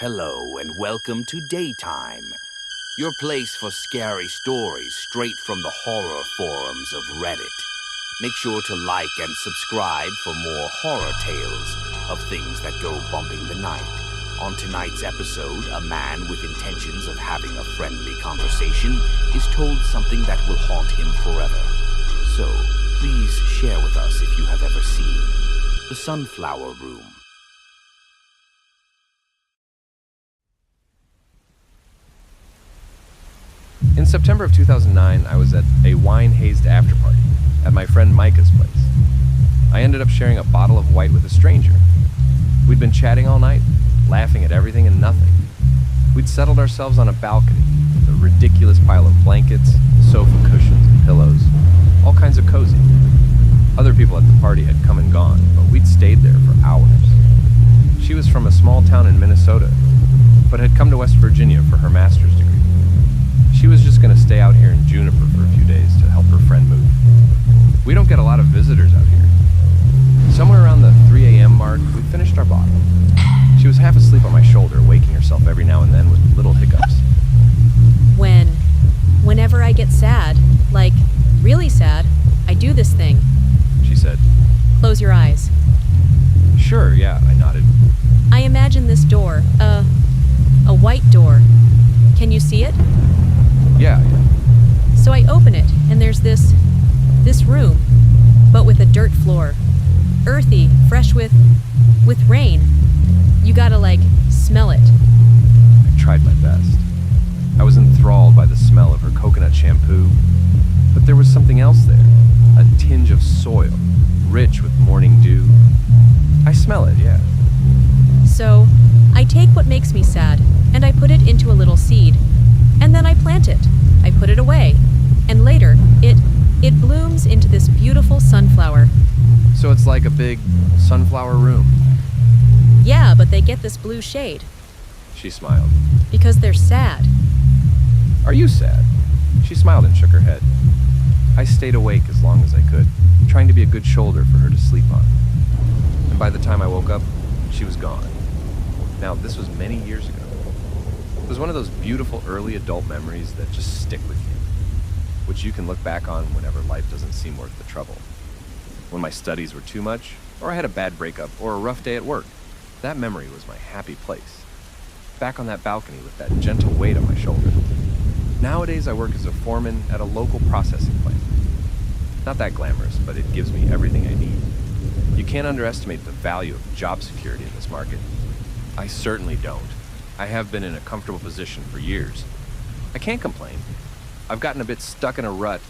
Hello and welcome to Daytime, your place for scary stories straight from the horror forums of Reddit. Make sure to like and subscribe for more horror tales of things that go bumping the night. On tonight's episode, a man with intentions of having a friendly conversation is told something that will haunt him forever. So, please share with us if you have ever seen the Sunflower Room. In September of 2009, I was at a wine-hazed after-party at my friend Micah's place. I ended up sharing a bottle of white with a stranger. We'd been chatting all night, laughing at everything and nothing. We'd settled ourselves on a balcony with a ridiculous pile of blankets, sofa cushions, and pillows, all kinds of cozy. Other people at the party had come and gone, but we'd stayed there for hours. She was from a small town in Minnesota, but had come to West Virginia for her master's degree. She was just going to stay out here in Juniper for a few days to help her friend move. We don't get a lot of visitors out here. Somewhere around the 3 a.m. mark, we finished our bottle. She was half asleep on my shoulder, waking herself every now and then with little hiccups. Whenever I get sad, like really sad, I do this thing, She said. Close your eyes. Sure, yeah, I nodded. I imagine this door, a white door. Can you see it? Yeah. So I open it, and there's this room, but with a dirt floor. Earthy, fresh with rain. You gotta, smell it. I tried my best. I was enthralled by the smell of her coconut shampoo, but there was something else there. A tinge of soil, rich with morning dew. I smell it, yeah. So, I take what makes me sad, and I put it into a little seed. And then I plant it. I put it away. And later, it blooms into this beautiful sunflower. So it's like a big sunflower room. Yeah, but they get this blue shade. She smiled. Because they're sad. Are you sad? She smiled and shook her head. I stayed awake as long as I could, trying to be a good shoulder for her to sleep on. And by the time I woke up, she was gone. Now, this was many years ago. It was one of those beautiful early adult memories that just stick with you, which you can look back on whenever life doesn't seem worth the trouble. When my studies were too much, or I had a bad breakup, or a rough day at work, that memory was my happy place. Back on that balcony with that gentle weight on my shoulder. Nowadays, I work as a foreman at a local processing plant. Not that glamorous, but it gives me everything I need. You can't underestimate the value of job security in this market. I certainly don't. I have been in a comfortable position for years. I can't complain. I've gotten a bit stuck in a rut,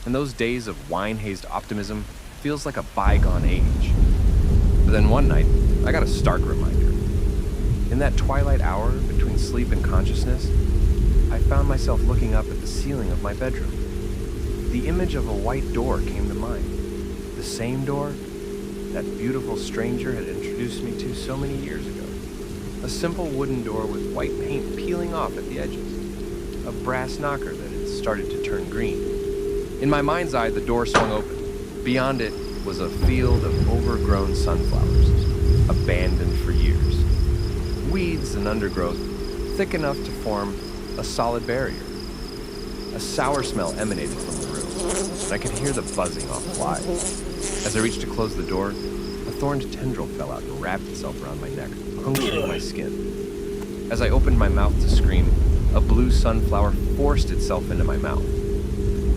and those days of wine-hazed optimism feels like a bygone age. But then one night, I got a stark reminder. In that twilight hour between sleep and consciousness, I found myself looking up at the ceiling of my bedroom. The image of a white door came to mind. The same door that beautiful stranger had introduced me to so many years ago. A simple wooden door with white paint peeling off at the edges. A brass knocker that had started to turn green. In my mind's eye, the door swung open. Beyond it was a field of overgrown sunflowers, abandoned for years. Weeds and undergrowth thick enough to form a solid barrier. A sour smell emanated from the room, and I could hear the buzzing off flies. As I reached to close the door, a thorned tendril fell out and wrapped itself around my neck, puncturing my skin. As I opened my mouth to scream, a blue sunflower forced itself into my mouth,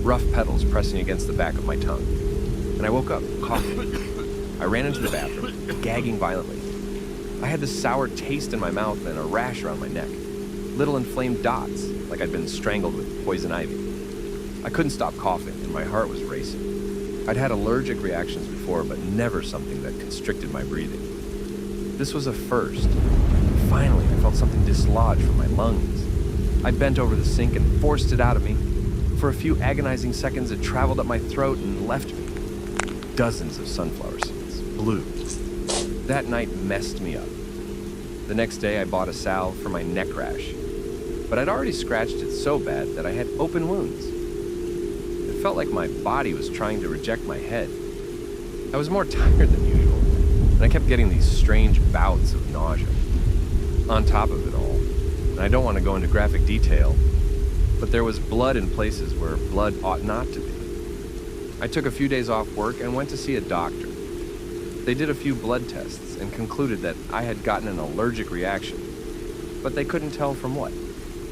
rough petals pressing against the back of my tongue. And I woke up, coughing. I ran into the bathroom, gagging violently. I had this sour taste in my mouth and a rash around my neck. Little inflamed dots, like I'd been strangled with poison ivy. I couldn't stop coughing, and my heart was racing. I'd had allergic reactions before, but never something that constricted my breathing. This was a first. Finally, I felt something dislodged from my lungs. I bent over the sink and forced it out of me. For a few agonizing seconds, it traveled up my throat and left me. Dozens of sunflower seeds, blue. That night messed me up. The next day, I bought a salve for my neck rash, but I'd already scratched it so bad that I had open wounds. It felt like my body was trying to reject my head. I was more tired than usual, and I kept getting these strange bouts of nausea. On top of it all, and I don't want to go into graphic detail, but there was blood in places where blood ought not to be. I took a few days off work and went to see a doctor. They did a few blood tests and concluded that I had gotten an allergic reaction, but they couldn't tell from what.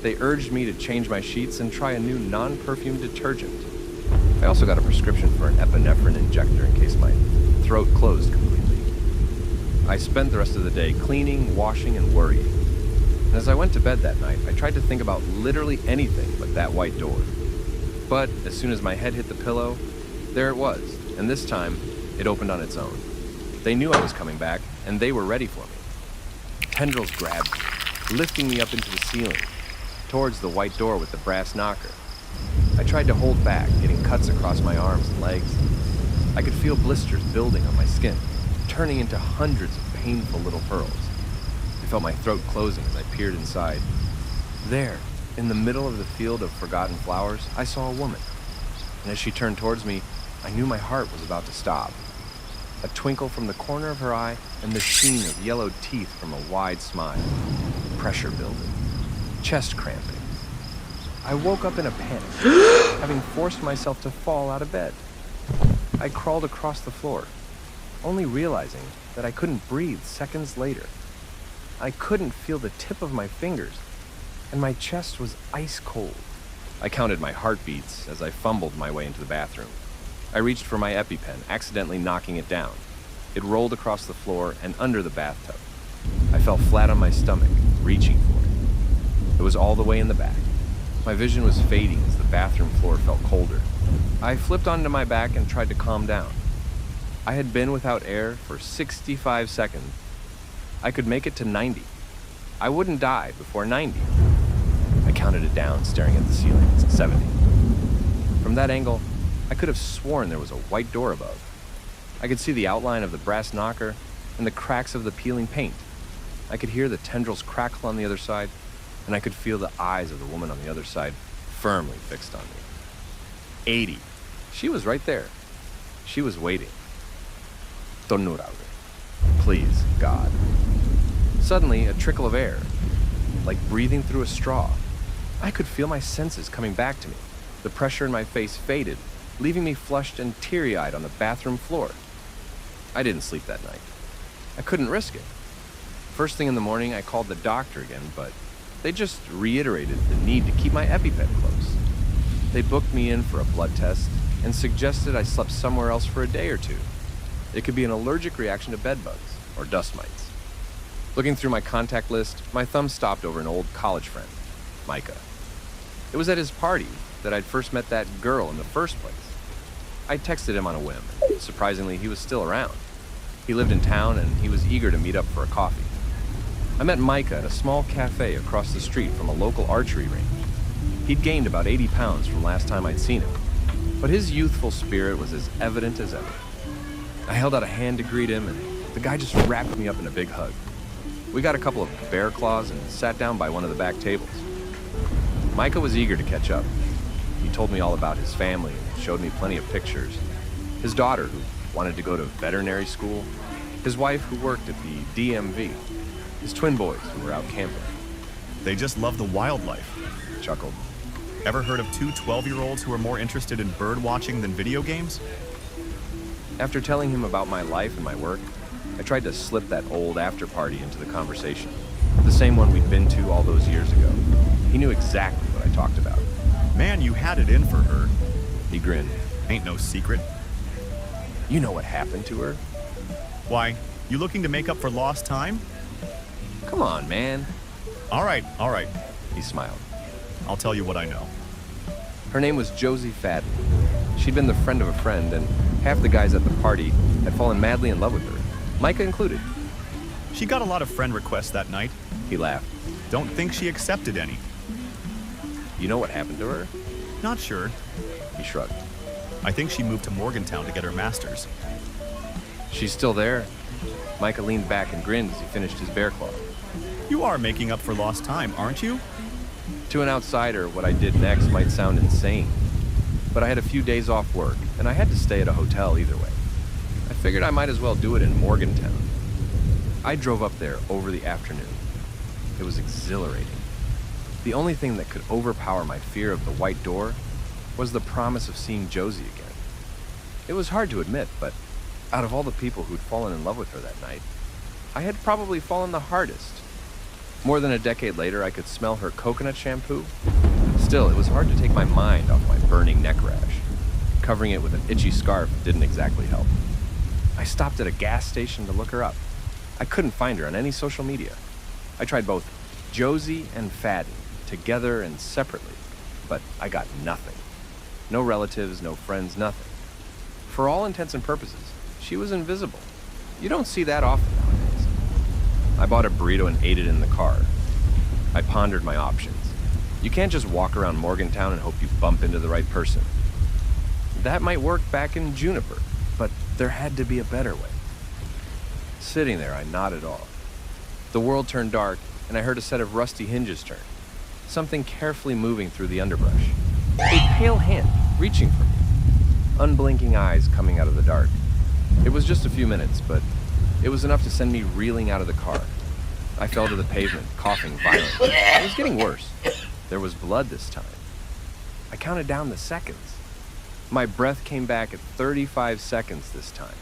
They urged me to change my sheets and try a new non-perfume detergent. I also got a prescription for an epinephrine injector in case my throat closed completely. I spent the rest of the day cleaning, washing, and worrying. And as I went to bed that night, I tried to think about literally anything but that white door. But as soon as my head hit the pillow, there it was, and this time, it opened on its own. They knew I was coming back, and they were ready for me. Tendrils grabbed me, lifting me up into the ceiling, towards the white door with the brass knocker. I tried to hold back, getting cuts across my arms and legs. I could feel blisters building on my skin, turning into hundreds of painful little pearls. I felt my throat closing as I peered inside. There, in the middle of the field of forgotten flowers, I saw a woman. And as she turned towards me, I knew my heart was about to stop. A twinkle from the corner of her eye and the sheen of yellowed teeth from a wide smile. Pressure building. Chest cramping. I woke up in a panic, having forced myself to fall out of bed. I crawled across the floor, only realizing that I couldn't breathe seconds later. I couldn't feel the tip of my fingers, and my chest was ice cold. I counted my heartbeats as I fumbled my way into the bathroom. I reached for my EpiPen, accidentally knocking it down. It rolled across the floor and under the bathtub. I fell flat on my stomach, reaching for it. It was all the way in the back. My vision was fading as the bathroom floor felt colder. I flipped onto my back and tried to calm down. I had been without air for 65 seconds. I could make it to 90. I wouldn't die before 90. I counted it down, staring at the ceiling. It's 70. From that angle, I could have sworn there was a white door above. I could see the outline of the brass knocker and the cracks of the peeling paint. I could hear the tendrils crackle on the other side, and I could feel the eyes of the woman on the other side firmly fixed on me. 80. She was right there. She was waiting. Tonurawe. Please, God. Suddenly, a trickle of air, like breathing through a straw. I could feel my senses coming back to me. The pressure in my face faded, leaving me flushed and teary-eyed on the bathroom floor. I didn't sleep that night. I couldn't risk it. First thing in the morning, I called the doctor again, but they just reiterated the need to keep my EpiPen close. They booked me in for a blood test and suggested I slept somewhere else for a day or two. It could be an allergic reaction to bed bugs or dust mites. Looking through my contact list, my thumb stopped over an old college friend, Micah. It was at his party that I'd first met that girl in the first place. I texted him on a whim. Surprisingly, he was still around. He lived in town and he was eager to meet up for a coffee. I met Micah at a small cafe across the street from a local archery range. He'd gained about 80 pounds from last time I'd seen him, but his youthful spirit was as evident as ever. I held out a hand to greet him, and the guy just wrapped me up in a big hug. We got a couple of bear claws and sat down by one of the back tables. Micah was eager to catch up. He told me all about his family and showed me plenty of pictures. His daughter, who wanted to go to veterinary school, his wife, who worked at the DMV, his twin boys, who were out camping. They just love the wildlife. Chuckled. Ever heard of two 12-year-olds who are more interested in bird watching than video games? After telling him about my life and my work, I tried to slip that old after-party into the conversation. The same one we'd been to all those years ago. He knew exactly what I talked about. Man, you had it in for her. He grinned. Ain't no secret. You know what happened to her? Why, you looking to make up for lost time? Come on, man. All right. He smiled. I'll tell you what I know. Her name was Josie Fadden. She'd been the friend of a friend, and half the guys at the party had fallen madly in love with her, Micah included. She got a lot of friend requests that night. He laughed. Don't think she accepted any. You know what happened to her? Not sure. He shrugged. I think she moved to Morgantown to get her master's. She's still there. Micah leaned back and grinned as he finished his bear claw. You are making up for lost time, aren't you? To an outsider, what I did next might sound insane. But I had a few days off work, and I had to stay at a hotel either way. I figured I might as well do it in Morgantown. I drove up there over the afternoon. It was exhilarating. The only thing that could overpower my fear of the white door was the promise of seeing Josie again. It was hard to admit, but out of all the people who'd fallen in love with her that night, I had probably fallen the hardest. More than a decade later, I could smell her coconut shampoo. Still, it was hard to take my mind off my burning neck rash. Covering it with an itchy scarf didn't exactly help. I stopped at a gas station to look her up. I couldn't find her on any social media. I tried both Josie and Fadden, together and separately, but I got nothing. No relatives, no friends, nothing. For all intents and purposes, she was invisible. You don't see that often nowadays. I bought a burrito and ate it in the car. I pondered my options. You can't just walk around Morgantown and hope you bump into the right person. That might work back in Juniper, but there had to be a better way. Sitting there, I nodded off. The world turned dark, and I heard a set of rusty hinges turn. Something carefully moving through the underbrush. A pale hand reaching for me. Unblinking eyes coming out of the dark. It was just a few minutes, but it was enough to send me reeling out of the car. I fell to the pavement, coughing violently. It was getting worse. There was blood this time. I counted down the seconds. My breath came back at 35 seconds this time.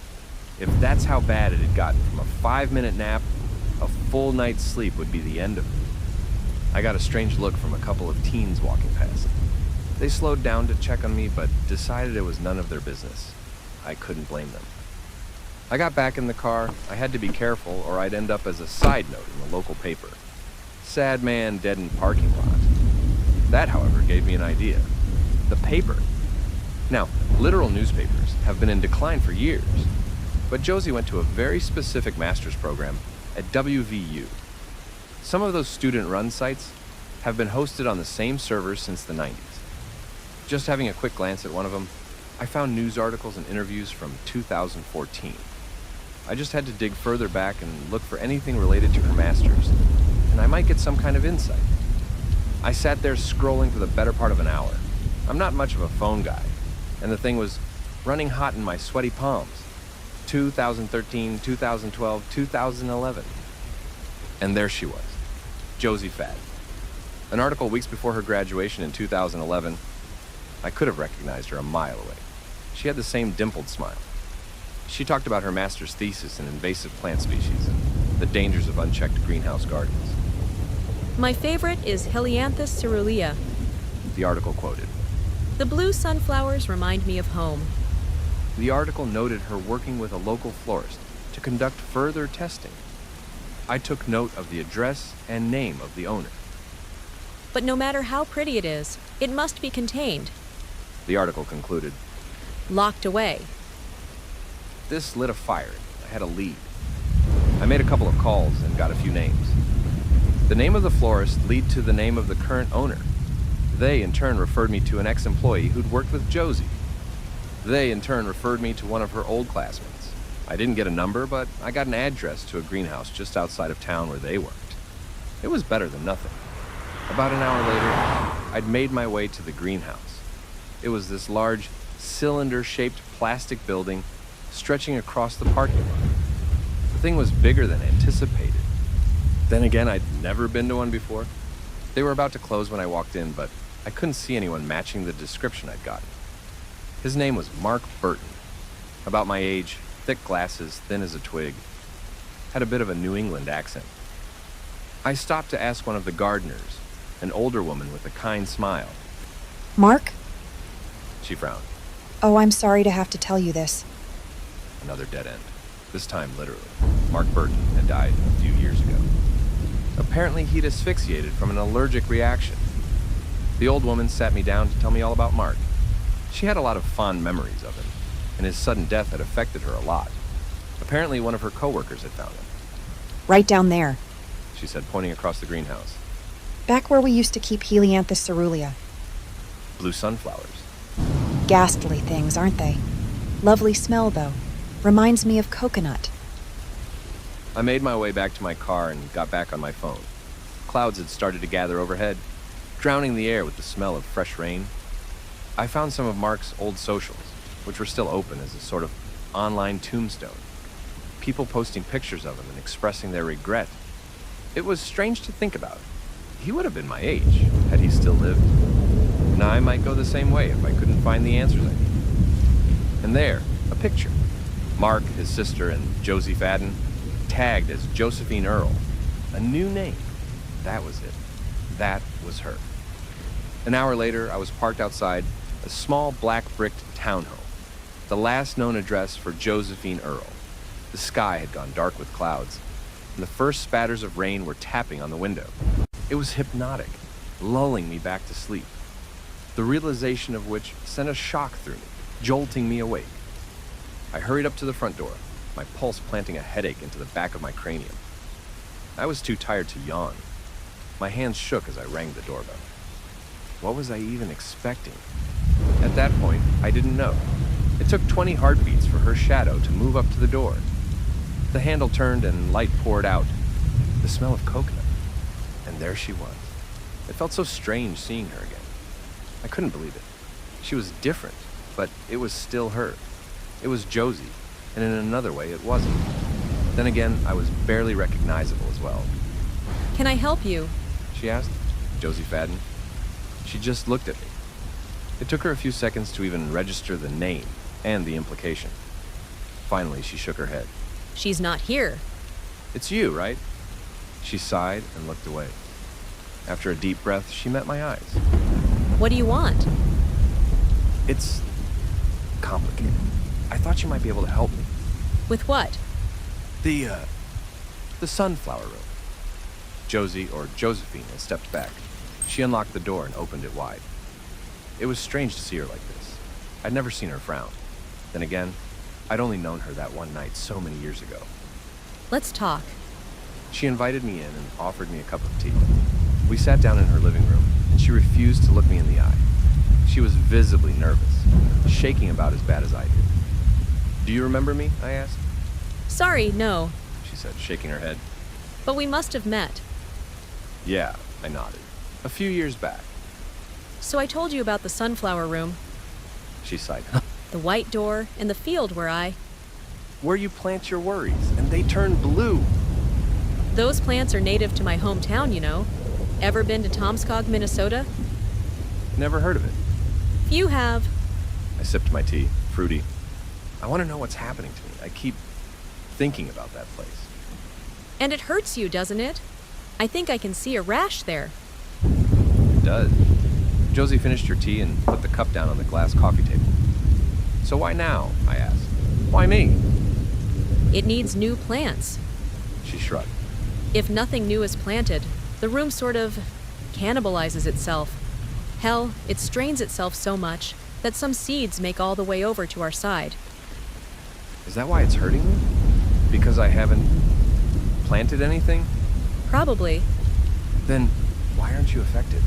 If that's how bad it had gotten from a 5-minute nap, a full night's sleep would be the end of it. I got a strange look from a couple of teens walking past. They slowed down to check on me, but decided it was none of their business. I couldn't blame them. I got back in the car. I had to be careful, or I'd end up as a side note in the local paper. Sad man dead in parking lot. That, however, gave me an idea. The paper. Now, literal newspapers have been in decline for years, but Josie went to a very specific master's program at WVU. Some of those student-run sites have been hosted on the same servers since the 90s. Just having a quick glance at one of them, I found news articles and interviews from 2014. I just had to dig further back and look for anything related to her master's, and I might get some kind of insight. I sat there scrolling for the better part of an hour. I'm not much of a phone guy, and the thing was running hot in my sweaty palms. 2013, 2012, 2011. And there she was, Josie Fadden. An article weeks before her graduation in 2011. I could have recognized her a mile away. She had the same dimpled smile. She talked about her master's thesis in invasive plant species and the dangers of unchecked greenhouse gardens. My favorite is Helianthus cerulea. The article quoted. The blue sunflowers remind me of home. The article noted her working with a local florist to conduct further testing. I took note of the address and name of the owner. But no matter how pretty it is, it must be contained. The article concluded. Locked away. This lit a fire. I had a lead. I made a couple of calls and got a few names. The name of the florist led to the name of the current owner. They, in turn, referred me to an ex-employee who'd worked with Josie. They, in turn, referred me to one of her old classmates. I didn't get a number, but I got an address to a greenhouse just outside of town where they worked. It was better than nothing. About an hour later, I'd made my way to the greenhouse. It was this large, cylinder-shaped plastic building stretching across the parking lot. The thing was bigger than anticipated. Then again, I'd never been to one before. They were about to close when I walked in, but I couldn't see anyone matching the description I'd gotten. His name was Mark Burton. About my age, thick glasses, thin as a twig. Had a bit of a New England accent. I stopped to ask one of the gardeners, an older woman with a kind smile. Mark? She frowned. Oh, I'm sorry to have to tell you this. Another dead end. This time, literally. Mark Burton had died a few years ago. Apparently, he'd asphyxiated from an allergic reaction. The old woman sat me down to tell me all about Mark. She had a lot of fond memories of him, and his sudden death had affected her a lot. Apparently, one of her coworkers had found him. Right down there. She said, pointing across the greenhouse. Back where we used to keep Helianthus cerulea. Blue sunflowers. Ghastly things, aren't they? Lovely smell, though. Reminds me of coconut. I made my way back to my car and got back on my phone. Clouds had started to gather overhead, drowning the air with the smell of fresh rain. I found some of Mark's old socials, which were still open as a sort of online tombstone. People posting pictures of him and expressing their regret. It was strange to think about. He would have been my age, had he still lived. And I might go the same way if I couldn't find the answers I need. And there, a picture. Mark, his sister, and Josie Fadden, tagged as Josephine Earle. A new name. That was it. That was her. An hour later, I was parked outside a small black-bricked townhome, the last known address for Josephine Earle. The sky had gone dark with clouds, and the first spatters of rain were tapping on the window. It was hypnotic, lulling me back to sleep, the realization of which sent a shock through me, jolting me awake. I hurried up to the front door, my pulse planting a headache into the back of my cranium. I was too tired to yawn. My hands shook as I rang the doorbell. What was I even expecting? At that point, I didn't know. It took 20 heartbeats for her shadow to move up to the door. The handle turned and light poured out. The smell of coconut. And there she was. It felt so strange seeing her again. I couldn't believe it. She was different, but it was still her. It was Josie, and in another way it wasn't. Then again, I was barely recognizable as well. Can I help you? She asked, Josie Fadden. She just looked at me. It took her a few seconds to even register the name and the implication. Finally, she shook her head. She's not here. It's you, right? She sighed and looked away. After a deep breath, she met my eyes. What do you want? It's complicated. I thought you might be able to help me. With what? The sunflower room. Josie, or Josephine, had stepped back. She unlocked the door and opened it wide. It was strange to see her like this. I'd never seen her frown. Then again, I'd only known her that one night so many years ago. Let's talk. She invited me in and offered me a cup of tea. We sat down in her living room, and she refused to look me in the eye. She was visibly nervous, shaking about as bad as I did. Do you remember me? I asked. Sorry, no. She said, shaking her head. But we must have met. Yeah, I nodded. A few years back. So I told you about the sunflower room, She sighed. the white door, and the field Where you plant your worries, and they turn blue. Those plants are native to my hometown, you know. Ever been to Tomskog, Minnesota? Never heard of it. Few have. I sipped my tea, fruity. I want to know what's happening to me. I keep thinking about that place. And it hurts you, doesn't it? I think I can see a rash there. It does. Josie finished her tea and put the cup down on the glass coffee table. So why now? I asked. Why me? It needs new plants. She shrugged. If nothing new is planted, the room sort of cannibalizes itself. Hell, it strains itself so much that some seeds make all the way over to our side. Is that why it's hurting me? Because I haven't planted anything? Probably. Then why aren't you affected?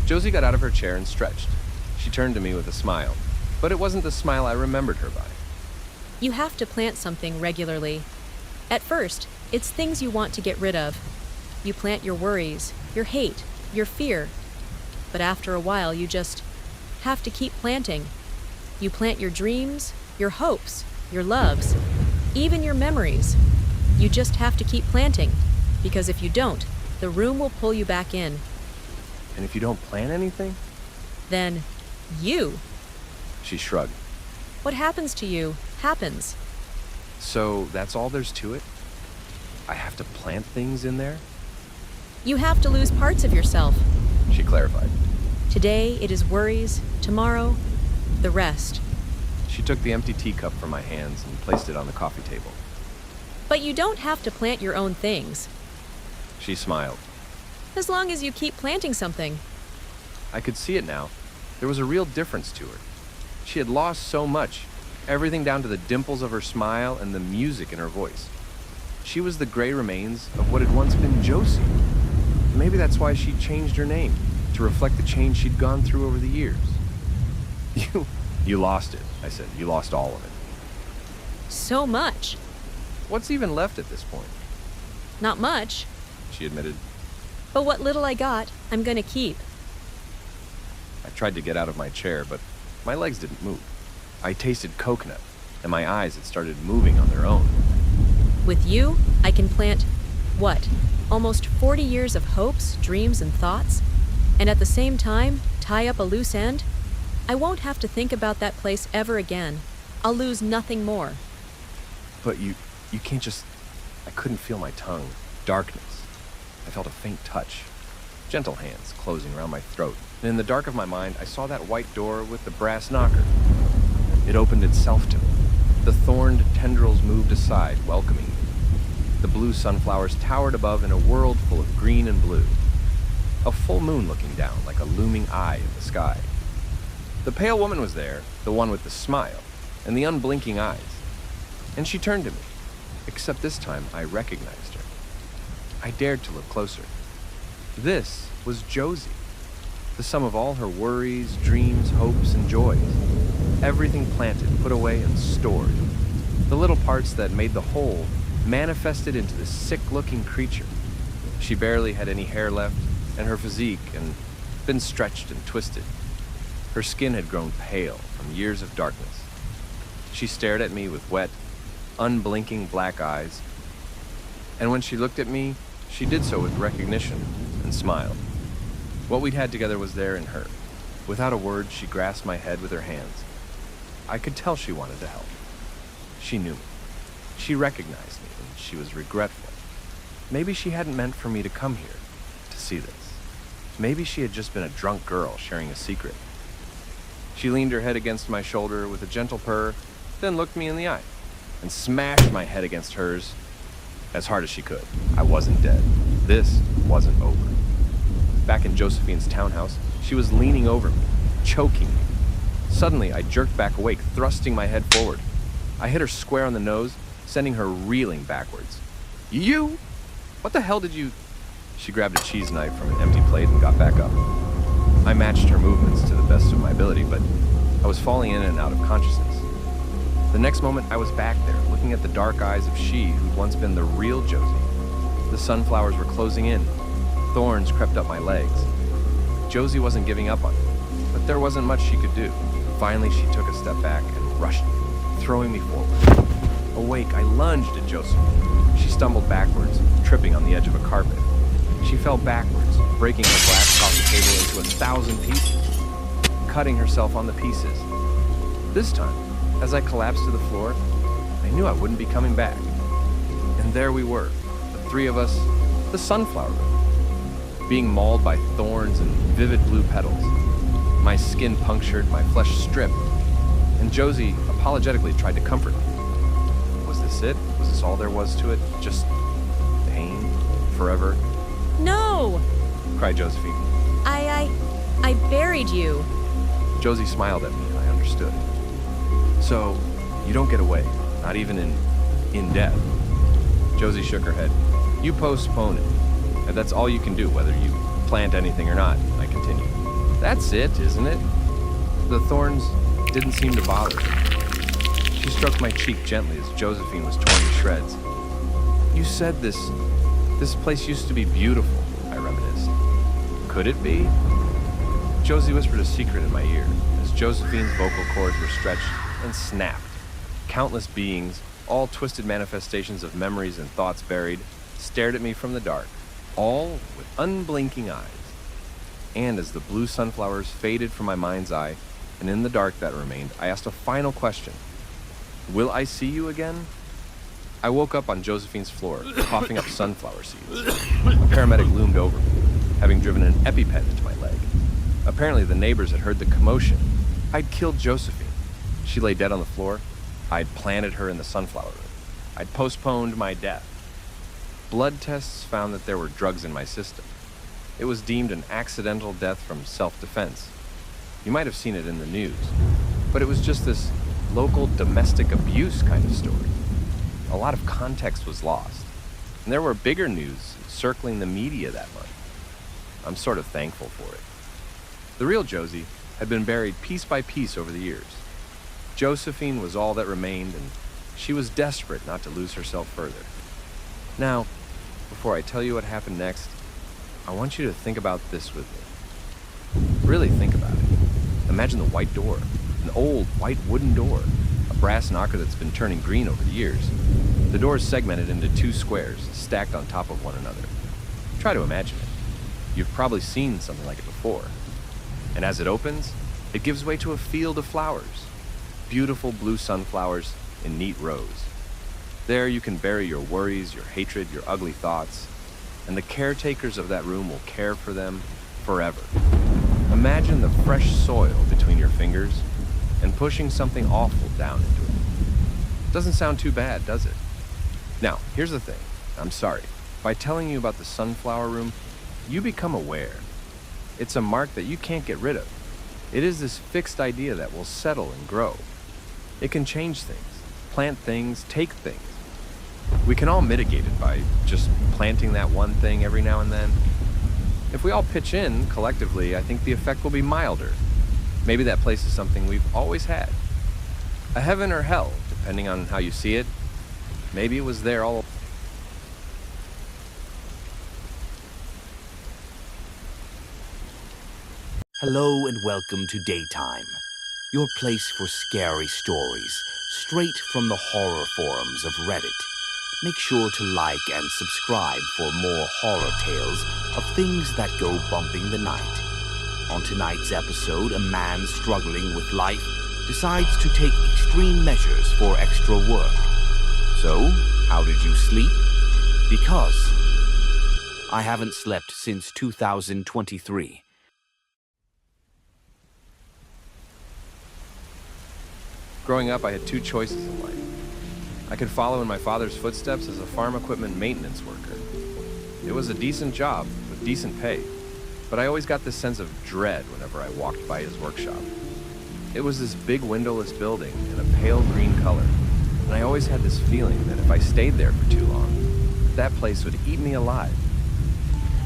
Josie got out of her chair and stretched. She turned to me with a smile, but it wasn't the smile I remembered her by. You have to plant something regularly. At first, it's things you want to get rid of. You plant your worries, your hate, your fear. But after a while, you just have to keep planting. You plant your dreams, your hopes, your loves, even your memories. You just have to keep planting, because if you don't, the room will pull you back in. And if you don't plant anything? Then, you. She shrugged. What happens to you, happens. So that's all there's to it? I have to plant things in there? You have to lose parts of yourself. She clarified. Today it is worries, tomorrow, the rest. She took the empty teacup from my hands and placed it on the coffee table. But you don't have to plant your own things. She smiled. As long as you keep planting something. I could see it now. There was a real difference to her. She had lost so much, everything down to the dimples of her smile and the music in her voice. She was the gray remains of what had once been Josie. Maybe that's why she changed her name, to reflect the change she'd gone through over the years. You lost it, I said. You lost all of it. So much. What's even left at this point? Not much. She admitted. But what little I got, I'm gonna keep. I tried to get out of my chair, but my legs didn't move. I tasted coconut, and my eyes had started moving on their own. With you, I can plant what? almost 40 years of hopes, dreams, and thoughts, and at the same time tie up a loose end, I won't have to think about that place ever again. I'll lose nothing more. But you can't just... I couldn't feel my tongue. Darkness. I felt a faint touch. Gentle hands closing around my throat. And in the dark of my mind, I saw that white door with the brass knocker. It opened itself to me. The thorned tendrils moved aside, welcoming me. The blue sunflowers towered above in a world full of green and blue. A full moon looking down like a looming eye in the sky. The pale woman was there, the one with the smile, and the unblinking eyes. And she turned to me, except this time I recognized her. I dared to look closer. This was Josie, the sum of all her worries, dreams, hopes, and joys. Everything planted, put away, and stored. The little parts that made the whole manifested into this sick-looking creature. She barely had any hair left, and her physique had been stretched and twisted. Her skin had grown pale from years of darkness. She stared at me with wet, unblinking black eyes, and when she looked at me, she did so with recognition and smiled. What we'd had together was there in her. Without a word, she grasped my head with her hands. I could tell she wanted to help. She knew me. She recognized me, and she was regretful. Maybe she hadn't meant for me to come here, to see this. Maybe she had just been a drunk girl sharing a secret. She leaned her head against my shoulder with a gentle purr, then looked me in the eye, and smashed my head against hers as hard as she could. I wasn't dead. This wasn't over. Back in Josephine's townhouse, she was leaning over me, choking me. Suddenly, I jerked back awake, thrusting my head forward. I hit her square on the nose, sending her reeling backwards. You? What the hell did you... She grabbed a cheese knife from an empty plate and got back up. I matched her movements to the best of my ability, but I was falling in and out of consciousness. The next moment, I was back there, looking at the dark eyes of she who'd once been the real Josie. The sunflowers were closing in. Thorns crept up my legs. Josie wasn't giving up on me, but there wasn't much she could do. Finally, she took a step back and rushed me, throwing me forward. Awake, I lunged at Josephine. She stumbled backwards, tripping on the edge of a carpet. She fell backwards, breaking her glass coffee table into 1,000 pieces, cutting herself on the pieces. This time, as I collapsed to the floor, I knew I wouldn't be coming back. And there we were, the three of us, the sunflower river, being mauled by thorns and vivid blue petals. My skin punctured, my flesh stripped, and Josie apologetically tried to comfort me. Was this it? Was this all there was to it? Just pain? Forever? No! Cried Josephine. I buried you. Josie smiled at me, and I understood. So, you don't get away, not even in death. Josie shook her head. You postpone it, and that's all you can do, whether you plant anything or not, I continued. That's it, isn't it? The thorns didn't seem to bother her. She stroked my cheek gently as Josephine was torn to shreds. You said this place used to be beautiful, I reminisced. Could it be? Josie whispered a secret in my ear as Josephine's vocal cords were stretched and snapped. Countless beings, all twisted manifestations of memories and thoughts buried, stared at me from the dark, all with unblinking eyes. And as the blue sunflowers faded from my mind's eye, and in the dark that remained, I asked a final question. Will I see you again? I woke up on Josephine's floor, coughing up sunflower seeds. A paramedic loomed over me, having driven an EpiPen into my leg. Apparently the neighbors had heard the commotion. I'd killed Josephine. She lay dead on the floor. I'd planted her in the sunflower room. I'd postponed my death. Blood tests found that there were drugs in my system. It was deemed an accidental death from self-defense. You might have seen it in the news, but it was just this local domestic abuse kind of story. A lot of context was lost, and there were bigger news circling the media that month. I'm sort of thankful for it. The real Josie had been buried piece by piece over the years. Josephine was all that remained, and she was desperate not to lose herself further. Now, before I tell you what happened next, I want you to think about this with me. Really think about it. Imagine the white door, an old white wooden door, a brass knocker that's been turning green over the years. The door is segmented into two squares, stacked on top of one another. Try to imagine it. You've probably seen something like it before. And as it opens, it gives way to a field of flowers. Beautiful blue sunflowers in neat rows. There you can bury your worries, your hatred, your ugly thoughts, and the caretakers of that room will care for them forever. Imagine the fresh soil between your fingers and pushing something awful down into it. Doesn't sound too bad, does it? Now, here's the thing. I'm sorry. By telling you about the sunflower room, you become aware. It's a mark that you can't get rid of. It is this fixed idea that will settle and grow. It can change things, plant things, take things. We can all mitigate it by just planting that one thing every now and then. If we all pitch in collectively, I think the effect will be milder. Maybe that place is something we've always had. A heaven or hell, depending on how you see it. Maybe it was there all. Hello and welcome to Daytime, your place for scary stories, straight from the horror forums of Reddit. Make sure to like and subscribe for more horror tales of things that go bumping the night. On tonight's episode, a man struggling with life decides to take extreme measures for extra work. So, how did you sleep? Because I haven't slept since 2023. Growing up, I had two choices in life. I could follow in my father's footsteps as a farm equipment maintenance worker. It was a decent job with decent pay, but I always got this sense of dread whenever I walked by his workshop. It was this big windowless building in a pale green color, and I always had this feeling that if I stayed there for too long, that place would eat me alive.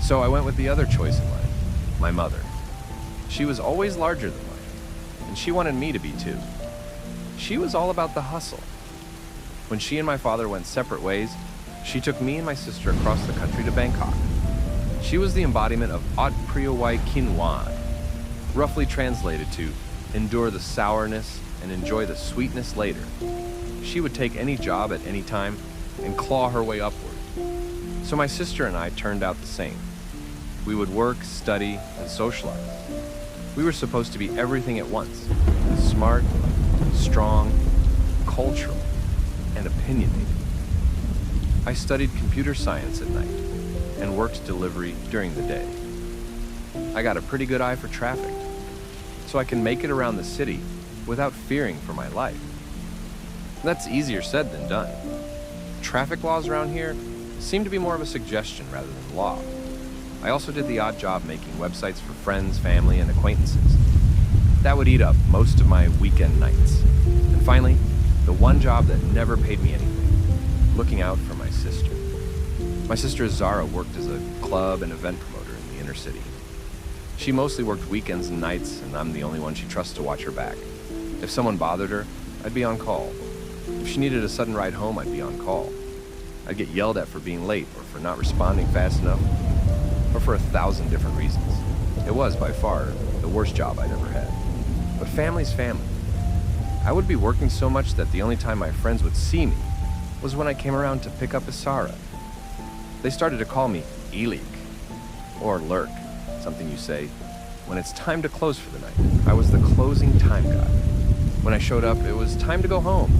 So I went with the other choice in life, my mother. She was always larger than life, and she wanted me to be too. She was all about the hustle. When she and my father went separate ways, she took me and my sister across the country to Bangkok. She was the embodiment of Aut Priowai Kinwan, roughly translated to endure the sourness and enjoy the sweetness later. She would take any job at any time and claw her way upward. So my sister and I turned out the same. We would work, study, and socialize. We were supposed to be everything at once, smart, strong, cultural, and opinionated. I studied computer science at night and worked delivery during the day. I got a pretty good eye for traffic, so I can make it around the city without fearing for my life. That's easier said than done. Traffic laws around here seem to be more of a suggestion rather than law. I also did the odd job making websites for friends, family, and acquaintances. That would eat up most of my weekend nights. And finally, the one job that never paid me anything, looking out for my sister. My sister Zara worked as a club and event promoter in the inner city. She mostly worked weekends and nights, and I'm the only one she trusts to watch her back. If someone bothered her, I'd be on call. If she needed a sudden ride home, I'd be on call. I'd get yelled at for being late or for not responding fast enough, or for 1,000 different reasons. It was, by far, the worst job I'd ever had. But family's family. I would be working so much that the only time my friends would see me was when I came around to pick up Isara. They started to call me Elik, or Lurk, something you say when it's time to close for the night. I was the closing time guy. When I showed up, it was time to go home.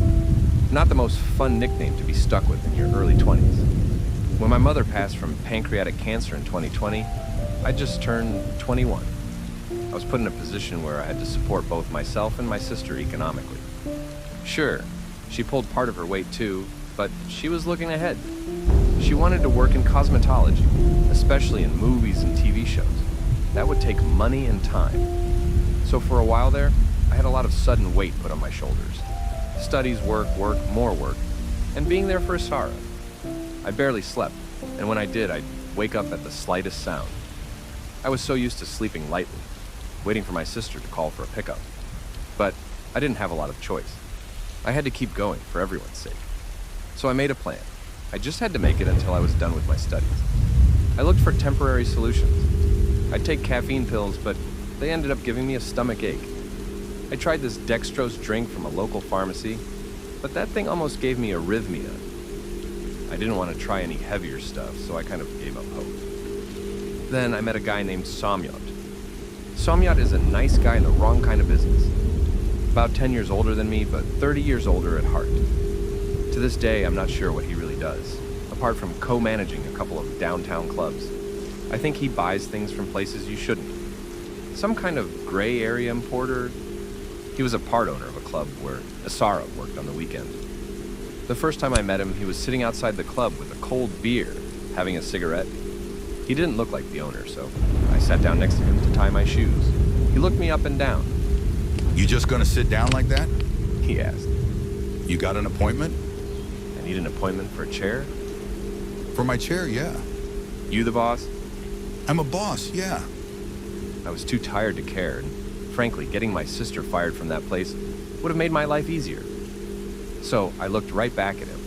Not the most fun nickname to be stuck with in your early 20s. When my mother passed from pancreatic cancer in 2020, I just turned 21. I was put in a position where I had to support both myself and my sister economically. Sure, she pulled part of her weight too, but she was looking ahead. She wanted to work in cosmetology, especially in movies and TV shows. That would take money and time. So for a while there, I had a lot of sudden weight put on my shoulders. Studies, work, more work, and being there for Isara. I barely slept, and when I did, I'd wake up at the slightest sound. I was so used to sleeping lightly, waiting for my sister to call for a pickup. But I didn't have a lot of choice. I had to keep going for everyone's sake. So I made a plan. I just had to make it until I was done with my studies. I looked for temporary solutions. I'd take caffeine pills, but they ended up giving me a stomach ache. I tried this dextrose drink from a local pharmacy, but that thing almost gave me arrhythmia. I didn't want to try any heavier stuff, so I kind of gave up hope. Then I met a guy named Somyot. Somyot is a nice guy in the wrong kind of business. About 10 years older than me, but 30 years older at heart. To this day, I'm not sure what he really does, apart from co-managing a couple of downtown clubs. I think he buys things from places you shouldn't. Some kind of gray area importer. He was a part owner of a club where Asara worked on the weekend. The first time I met him, he was sitting outside the club with a cold beer, having a cigarette. He didn't look like the owner, so I sat down next to him to tie my shoes. He looked me up and down. You just gonna sit down like that? He asked. You got an appointment? I need an appointment for a chair? For my chair, yeah. You the boss? I'm a boss, yeah. I was too tired to care, and frankly, getting my sister fired from that place would have made my life easier. So I looked right back at him.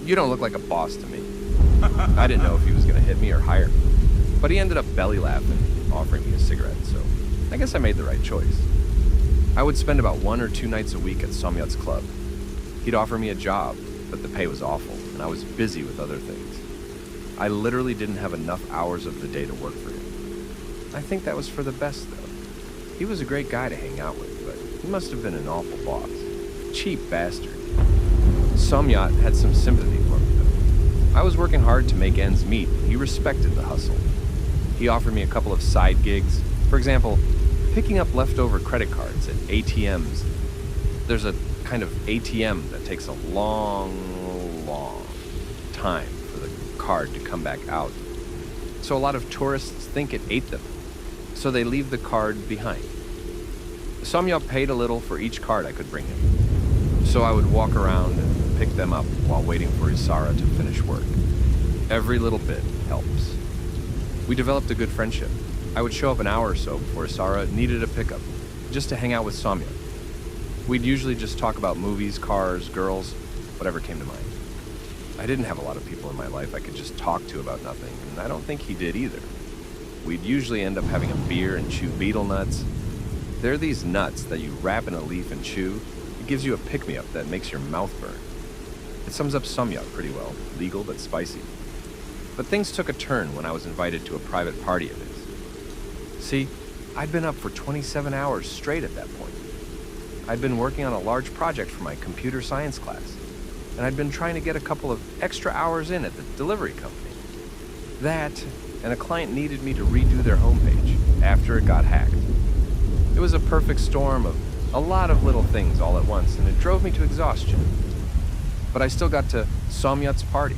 You don't look like a boss to me. I didn't know if he was going to hit me or hire me, but he ended up belly laughing, offering me a cigarette, so I guess I made the right choice. I would spend about 1 or 2 nights a week at Somyot's club. He'd offer me a job, but the pay was awful, and I was busy with other things. I literally didn't have enough hours of the day to work for him. I think that was for the best, though. He was a great guy to hang out with, but he must have been an awful boss. Cheap bastard. Somyot had some sympathy for me, though. I was working hard to make ends meet, and he respected the hustle. He offered me a couple of side gigs. For example, picking up leftover credit cards at ATMs. There's a kind of ATM that takes a long time for the card to come back out. So a lot of tourists think it ate them, so they leave the card behind. Somyot paid a little for each card I could bring him, so I would walk around and pick them up while waiting for Isara to finish work. Every little bit helps. We developed a good friendship. I would show up an hour or so before Isara needed a pickup, just to hang out with Somyot. We'd usually just talk about movies, cars, girls, whatever came to mind. I didn't have a lot of people in my life I could just talk to about nothing, and I don't think he did either. We'd usually end up having a beer and chew betel nuts. They're these nuts that you wrap in a leaf and chew. It gives you a pick-me-up that makes your mouth burn. It sums up Somyot pretty well, legal but spicy. But things took a turn when I was invited to a private party of his. See, I'd been up for 27 hours straight at that point. I'd been working on a large project for my computer science class, and I'd been trying to get a couple of extra hours in at the delivery company. That, and a client needed me to redo their homepage after it got hacked. It was a perfect storm of a lot of little things all at once, and it drove me to exhaustion. But I still got to Somyot's party.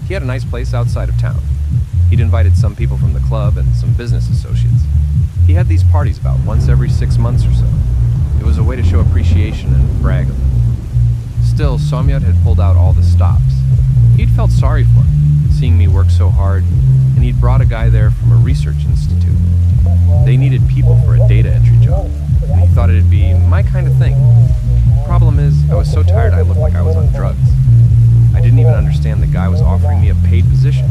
He had a nice place outside of town. He'd invited some people from the club and some business associates. He had these parties about once every 6 months or so. It was a way to show appreciation and brag on them. Still, Somyot had pulled out all the stops. He'd felt sorry for me, seeing me work so hard, and he'd brought a guy there from a research institute. They needed people for a data entry job, and he thought it'd be my kind of thing. Problem is, I was so tired I looked like I was on drugs. I didn't even understand the guy was offering me a paid position.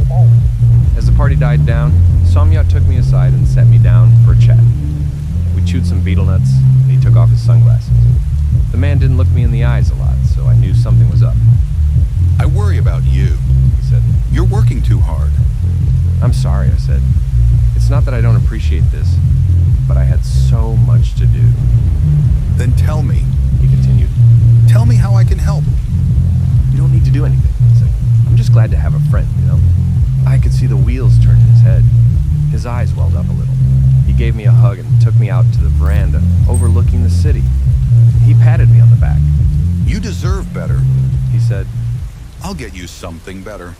As the party died down, Somyot took me aside and sat me down for a chat. We chewed some betel nuts, and he took off his sunglasses. The man didn't look me in the eyes a lot, so I knew something was up. I worry about you, He said. You're working too hard. I'm sorry, I said. It's not that I don't appreciate this, but I had so much to do. Then tell me. He continued. Tell me how I can help. You don't need to do anything, I said. I'm just glad to have a friend, you know? I could see the wheels turn in his head. His eyes welled up a little. He gave me a hug and took me out to the veranda overlooking the city. He patted me on the back. You deserve better. He said. I'll get you something better.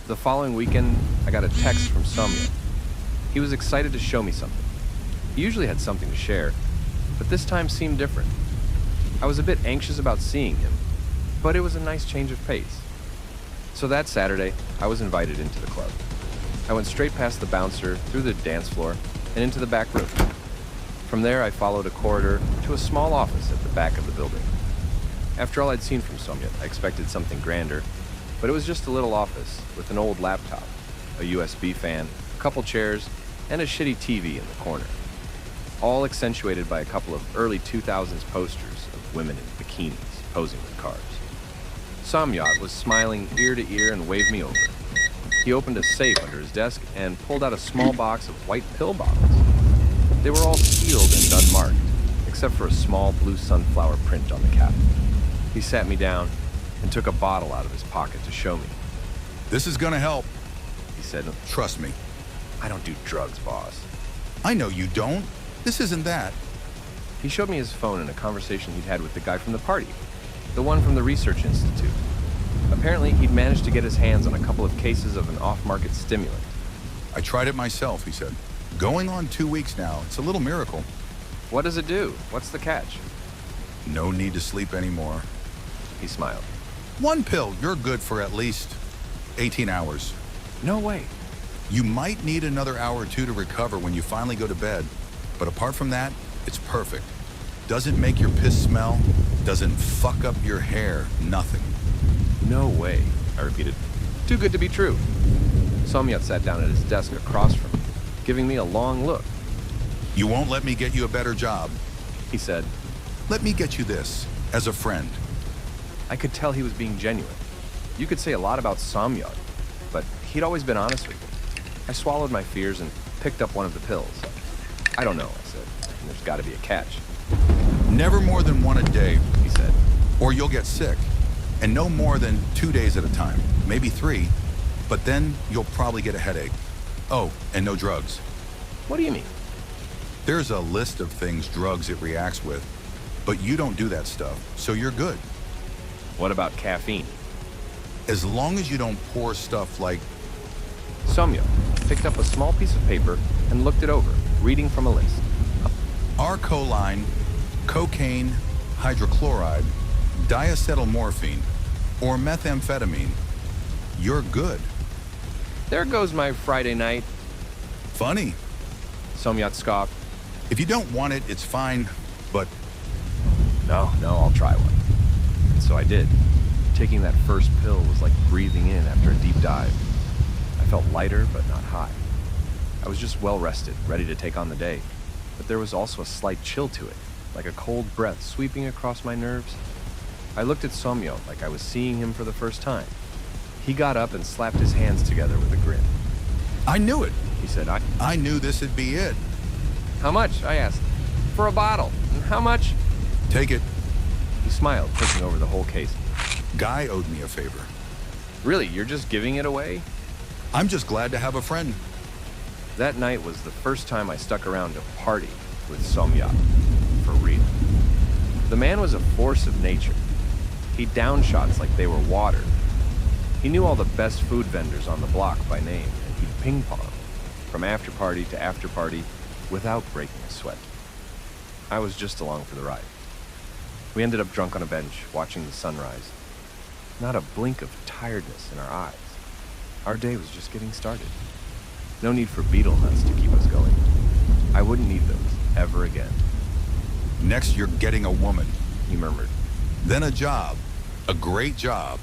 The following weekend, I got a text from Somyot. He was excited to show me something. He usually had something to share, but this time seemed different. I was a bit anxious about seeing him, but it was a nice change of pace. So that Saturday, I was invited into the club. I went straight past the bouncer, through the dance floor, and into the back room. From there, I followed a corridor to a small office at the back of the building. After all I'd seen from Somyot, I expected something grander, but it was just a little office with an old laptop, a USB fan, a couple chairs, and a shitty TV in the corner. All accentuated by a couple of early 2000s posters of women in bikinis posing with cars. Somyot was smiling ear to ear and waved me over. He opened a safe under his desk and pulled out a small box of white pill bottles. They were all sealed and unmarked, except for a small blue sunflower print on the cap. He sat me down and took a bottle out of his pocket to show me. This is gonna help. He said, Trust me. "I don't do drugs, boss." I know you don't. This isn't that. He showed me his phone and a conversation he'd had with the guy from the party, the one from the research institute. Apparently, he'd managed to get his hands on a couple of cases of an off-market stimulant. I tried it myself, he said. Going on 2 weeks now. It's a little miracle. What does it do? What's the catch? No need to sleep anymore. He smiled. 1 pill, you're good for at least 18 hours. No way. You might need another hour or two to recover when you finally go to bed. But apart from that, it's perfect. Doesn't make your piss smell, doesn't fuck up your hair, nothing. No way, I repeated. Too good to be true. Somyat sat down at his desk across from me, giving me a long look. You won't let me get you a better job. He said. Let me get you this, as a friend. I could tell he was being genuine. You could say a lot about Somyat, but he'd always been honest with me. I swallowed my fears and picked up one of the pills. I don't know, I said. There's got to be a catch. Never more than 1 a day, He said. or you'll get sick. And no more than 2 days at a time, maybe 3. But then you'll probably get a headache. Oh, and no drugs. What do you mean? There's a list of things drugs it reacts with, but you don't do that stuff, so you're good. What about caffeine? As long as you don't pour stuff like, Somyat picked up a small piece of paper and looked it over, reading from a list. R-choline, cocaine, hydrochloride, diacetylmorphine, or methamphetamine. You're good. There goes my Friday night, Funny. Somyat scoffed. If you don't want it, it's fine, but No, I'll try one. And so I did. Taking that first pill was like breathing in after a deep dive. I felt lighter, but not high. I was just well rested, ready to take on the day. But there was also a slight chill to it, like a cold breath sweeping across my nerves. I looked at Somyat like I was seeing him for the first time. He got up and slapped his hands together with a grin. I knew it. He said, I knew this'd be it. How much? I asked. For a bottle. And how much? Take it. He smiled, taking over the whole case. Guy owed me a favor. Really, you're just giving it away? I'm just glad to have a friend. That night was the first time I stuck around to party with Somyat. For real. The man was a force of nature. He downed shots like they were water. He knew all the best food vendors on the block by name, and he'd ping-pong from after party to after party without breaking a sweat. I was just along for the ride. We ended up drunk on a bench, watching the sunrise. Not a blink of tiredness in our eyes. Our day was just getting started. No need for beetle nuts to keep us going. I wouldn't need those ever again. Next, you're getting a woman. He murmured. Then a job. A great job.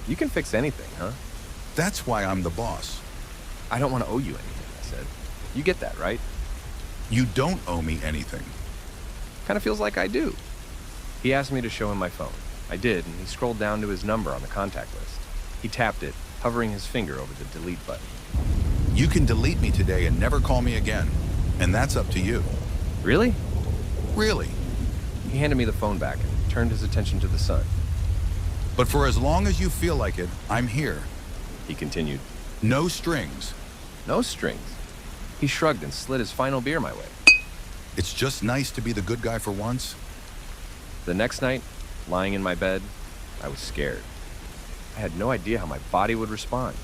You can fix anything, huh? That's why I'm the boss. I don't want to owe you anything, I said. You get that, right? You don't owe me anything. Kind of feels like I do. He asked me to show him my phone. I did, and he scrolled down to his number on the contact list. He tapped it, hovering his finger over the delete button. You can delete me today and never call me again. And that's up to you. Really? Really. He handed me the phone back and turned his attention to the sun. But for as long as you feel like it, I'm here. He continued. No strings. No strings. He shrugged and slid his final beer my way. It's just nice to be the good guy for once. The next night, lying in my bed, I was scared. I had no idea how my body would respond.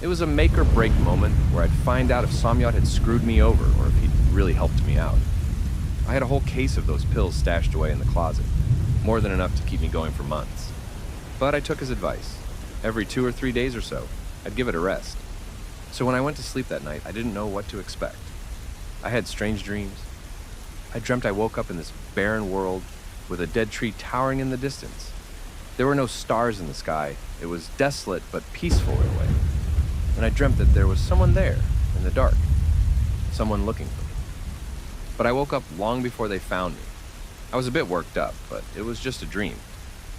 It was a make or break moment where I'd find out if Somyat had screwed me over or if he'd really helped me out. I had a whole case of those pills stashed away in the closet, more than enough to keep me going for months. But I took his advice. Every 2 or 3 days or so, I'd give it a rest. So when I went to sleep that night, I didn't know what to expect. I had strange dreams. I dreamt I woke up in this barren world with a dead tree towering in the distance. There were no stars in the sky. It was desolate but peaceful in a way. And I dreamt that there was someone there in the dark, someone looking for me. But I woke up long before they found me. I was a bit worked up, but it was just a dream.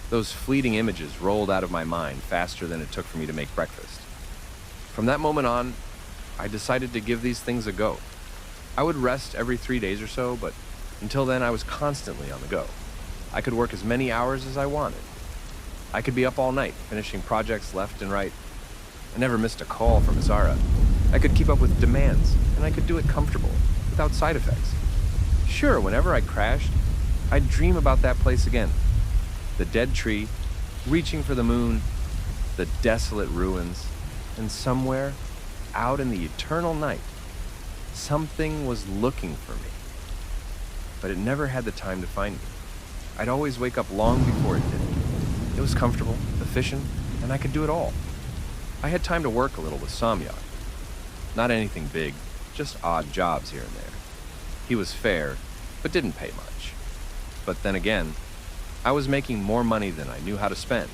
Those fleeting images rolled out of my mind faster than it took for me to make breakfast. From that moment on, I decided to give these things a go. I would rest every 3 days or so, but until then I was constantly on the go. I could work as many hours as I wanted. I could be up all night, finishing projects left and right. I never missed a call from Zara. I could keep up with demands, and I could do it comfortable, without side effects. Sure, whenever I crashed, I'd dream about that place again. The dead tree, reaching for the moon, the desolate ruins, and somewhere, out in the eternal night, something was looking for me. But it never had the time to find me. I'd always wake up long before it did. It was comfortable, efficient, and I could do it all. I had time to work a little with Samyad. Not anything big, just odd jobs here and there. He was fair, but didn't pay much. But then again, I was making more money than I knew how to spend.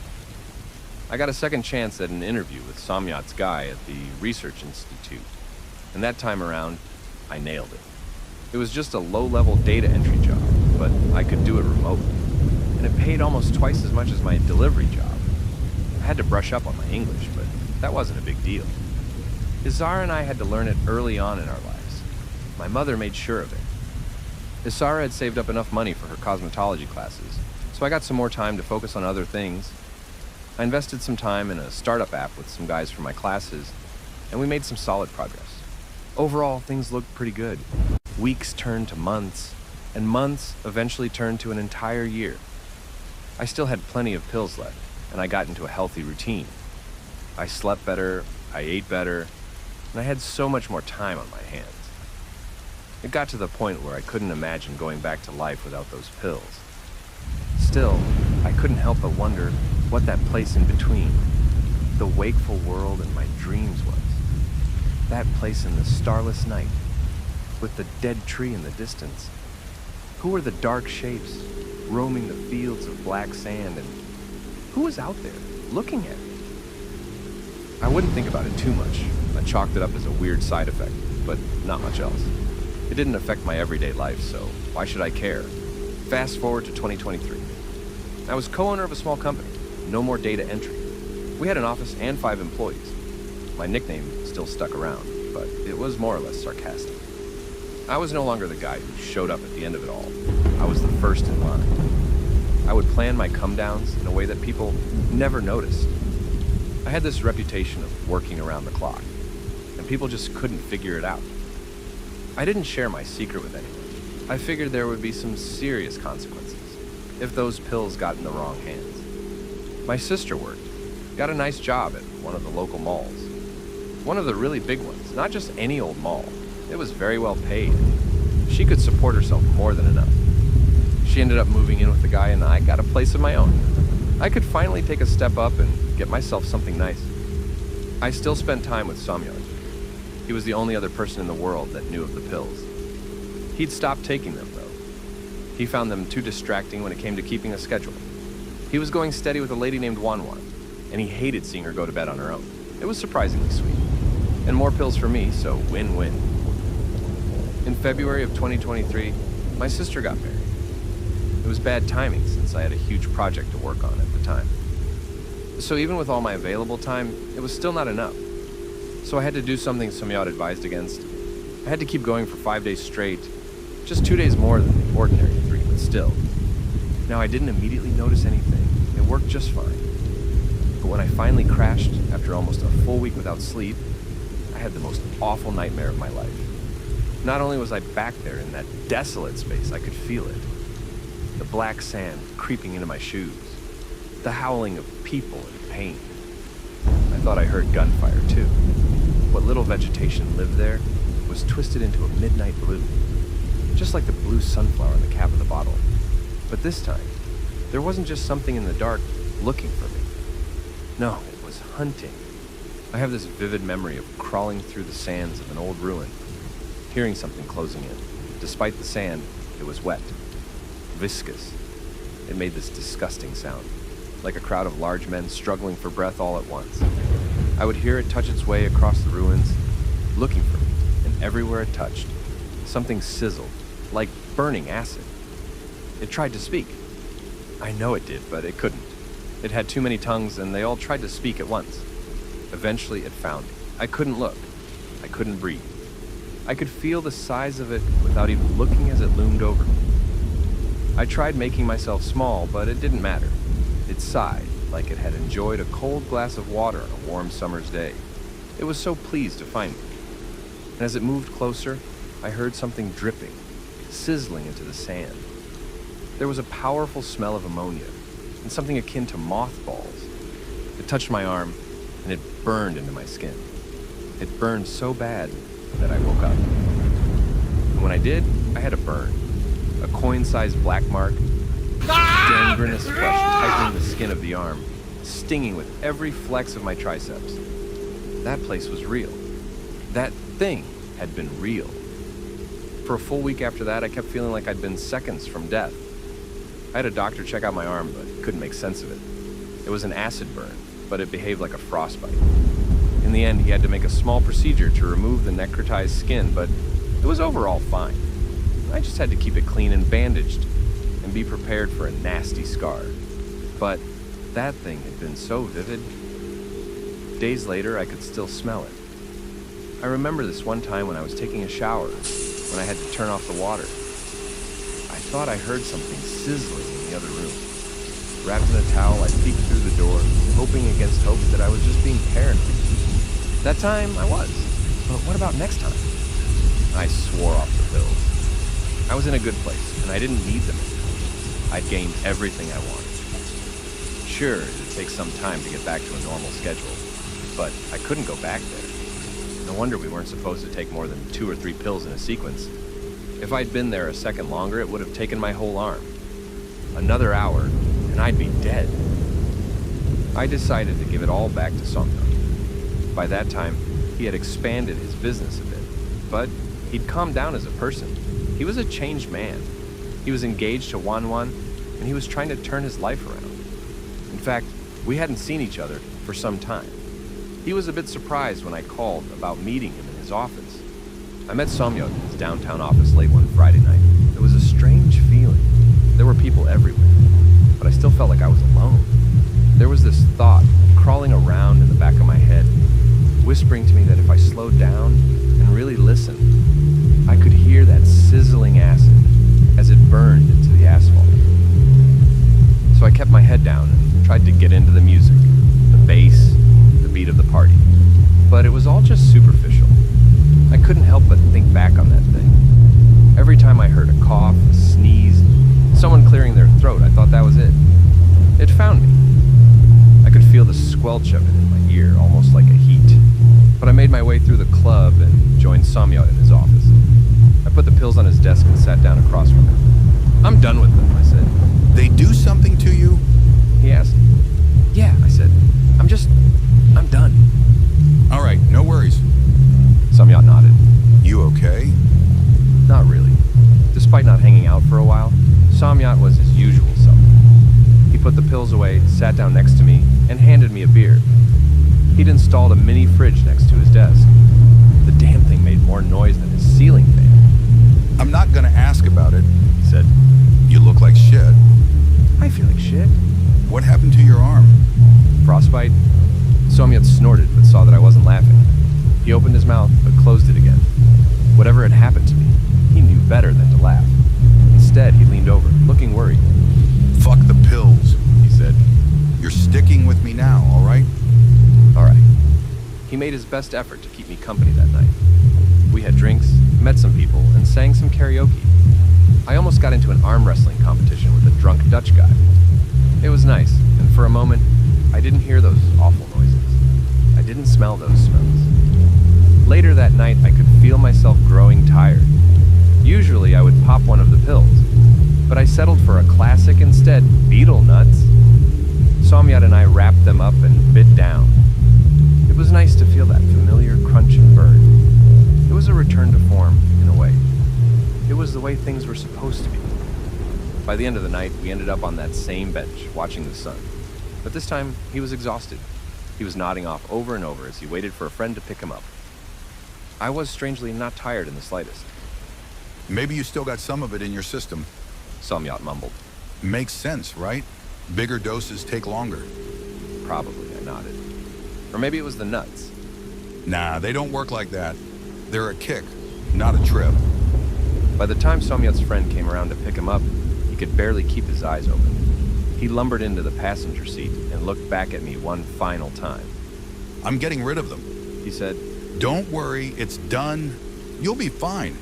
I got a second chance at an interview with Samyad's guy at the Research Institute, and that time around, I nailed it. It was just a low-level data entry job, but I could do it remotely, and it paid almost twice as much as my delivery job. I had to brush up on my English, but that wasn't a big deal. Izara and I had to learn it early on in our lives. My mother made sure of it. Izara had saved up enough money for her cosmetology classes, so I got some more time to focus on other things. I invested some time in a startup app with some guys from my classes, and we made some solid progress. Overall, things looked pretty good. Weeks turned to months, and months eventually turned to an entire year. I still had plenty of pills left, and I got into a healthy routine. I slept better, I ate better, and I had so much more time on my hands. It got to the point where I couldn't imagine going back to life without those pills. Still, I couldn't help but wonder what that place in between, the wakeful world and my dreams was. That place in the starless night, with the dead tree in the distance. Who were the dark shapes, roaming the fields of black sand, and who was out there, looking at me? I wouldn't think about it too much. I chalked it up as a weird side effect, but not much else. It didn't affect my everyday life, so why should I care? Fast forward to 2023. I was co-owner of a small company, no more data entry. We had an office and 5 employees. My nickname still stuck around, but it was more or less sarcastic. I was no longer the guy who showed up at the end of it all. I was the first in line. I would plan my come-downs in a way that people never noticed. I had this reputation of working around the clock, and people just couldn't figure it out. I didn't share my secret with anyone. I figured there would be some serious consequences if those pills got in the wrong hands. My sister worked, got a nice job at one of the local malls. One of the really big ones, not just any old mall. It was very well paid. She could support herself more than enough. She ended up moving in with the guy, and I got a place of my own. I could finally take a step up and get myself something nice. I still spent time with Samyad. He was the only other person in the world that knew of the pills. He'd stopped taking them, though. He found them too distracting when it came to keeping a schedule. He was going steady with a lady named Wanwan, and he hated seeing her go to bed on her own. It was surprisingly sweet. And more pills for me, so win-win. In February of 2023, my sister got married. It was bad timing since I had a huge project to work on at the time. So even with all my available time, it was still not enough. So I had to do something Samyad advised against. I had to keep going for 5 days straight, just 2 days more than the ordinary 3, but still. Now, I didn't immediately notice anything. It worked just fine. But when I finally crashed, after almost a full week without sleep, I had the most awful nightmare of my life. Not only was I back there in that desolate space, I could feel it. The black sand creeping into my shoes. The howling of people in pain. I thought I heard gunfire, too. What little vegetation lived there was twisted into a midnight blue, just like the blue sunflower on the cap of the bottle. But this time, there wasn't just something in the dark looking for me. No, it was hunting. I have this vivid memory of crawling through the sands of an old ruin, hearing something closing in. Despite the sand, it was wet, viscous. It made this disgusting sound, like a crowd of large men struggling for breath all at once. I would hear it touch its way across the ruins, looking for me, and everywhere it touched, something sizzled, like burning acid. It tried to speak. I know it did, but it couldn't. It had too many tongues, and they all tried to speak at once. Eventually, it found me. I couldn't look. I couldn't breathe. I could feel the size of it without even looking as it loomed over me. I tried making myself small, but it didn't matter. It sighed like it had enjoyed a cold glass of water on a warm summer's day. It was so pleased to find me. And as it moved closer, I heard something dripping, sizzling into the sand. There was a powerful smell of ammonia and something akin to mothballs. It touched my arm, and it burned into my skin. It burned so bad that I woke up. And when I did, I had a burn. A coin-sized black mark, gangrenous flesh tightening the skin of the arm, stinging with every flex of my triceps. That place was real. That thing had been real. For a full week after that, I kept feeling like I'd been seconds from death. I had a doctor check out my arm, but couldn't make sense of it. It was an acid burn, but it behaved like a frostbite. In the end, he had to make a small procedure to remove the necrotized skin, but it was overall fine. I just had to keep it clean and bandaged, and be prepared for a nasty scar. But that thing had been so vivid. Days later, I could still smell it. I remember this one time when I was taking a shower, when I had to turn off the water. I thought I heard something sizzling in the other room. Wrapped in a towel, I peeked through the door, hoping against hope that I was just being paranoid. That time, I was. But what about next time? I swore off the pills. I was in a good place, and I didn't need them anymore. I'd gained everything I wanted. Sure, it'd take some time to get back to a normal schedule, but I couldn't go back there. No wonder we weren't supposed to take more than 2 or 3 pills in a sequence. If I'd been there a second longer, it would have taken my whole arm. Another hour, and I'd be dead. I decided to give it all back to Somyo. By that time, he had expanded his business a bit, but he'd calmed down as a person. He was a changed man. He was engaged to Wanwan, and he was trying to turn his life around. In fact, we hadn't seen each other for some time. He was a bit surprised when I called about meeting him in his office. I met Somyo in his downtown office late one Friday night. It was a strange feeling. There were people everywhere, but I still felt like I was alone. There was this thought crawling around in the back of my head, whispering to me that if I slowed down and really listened, I could hear that sizzling acid as it burned into the asphalt. So I kept my head down and tried to get into the music, the bass, the beat of the party. But it was all just superficial. I couldn't help but think back on that thing. Every time I heard a cough, a sneeze, someone clearing their throat, I thought that was it. It found me. I could feel the squelch of it in my ear, almost like a heat. But I made my way through the club and joined Somyo in his office. I put the pills on his desk and sat down across from him. "I'm done with them," I said. They do something to you? He asked. "Yeah," I said. I'm done." All right, no worries. Somyo nodded. You okay? Not really. Despite not hanging out for a while, Somyat was his usual self. He put the pills away, sat down next to me, and handed me a beer. He'd installed a mini fridge next to his desk. The damn thing made more noise than his ceiling fan. I'm not gonna ask about it. He said, You look like shit. "I feel like shit." What happened to your arm? Frostbite? Somyat snorted, but saw that I wasn't laughing. He opened his mouth, but closed it again. Whatever had happened to me, he knew better than to laugh. Instead, he leaned over, looking worried. Fuck the pills, He said, You're sticking with me now, all right? "All right." He made his best effort to keep me company that night. We had drinks, met some people, and sang some karaoke. I almost got into an arm wrestling competition with a drunk Dutch guy. It was nice, and for a moment, I didn't hear those awful noises. I didn't smell those smells. Later that night, I could feel myself growing tired. Usually, I would pop one of the pills, but I settled for a classic instead, beetle nuts. Somyat and I wrapped them up and bit down. It was nice to feel that familiar crunch and burn. It was a return to form, in a way. It was the way things were supposed to be. By the end of the night, we ended up on that same bench, watching the sun. But this time, he was exhausted. He was nodding off over and over as he waited for a friend to pick him up. I was strangely not tired in the slightest. Maybe you still got some of it in your system. Somyat mumbled. Makes sense, right? Bigger doses take longer. Probably, I nodded. Or maybe it was the nuts. Nah, they don't work like that. They're a kick, not a trip. By the time Somyot's friend came around to pick him up, he could barely keep his eyes open. He lumbered into the passenger seat and looked back at me one final time. I'm getting rid of them. He said, Don't worry, it's done. You'll be fine.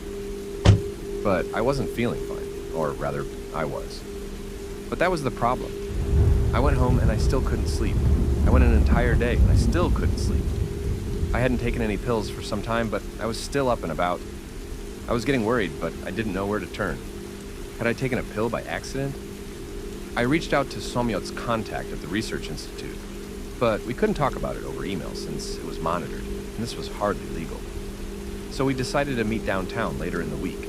but I wasn't feeling fine, or rather, I was. But that was the problem. I went home and I still couldn't sleep. I went an entire day and I still couldn't sleep. I hadn't taken any pills for some time, but I was still up and about. I was getting worried, but I didn't know where to turn. Had I taken a pill by accident? I reached out to Somyot's contact at the Research Institute, but we couldn't talk about it over email since it was monitored, and this was hardly legal. So we decided to meet downtown later in the week.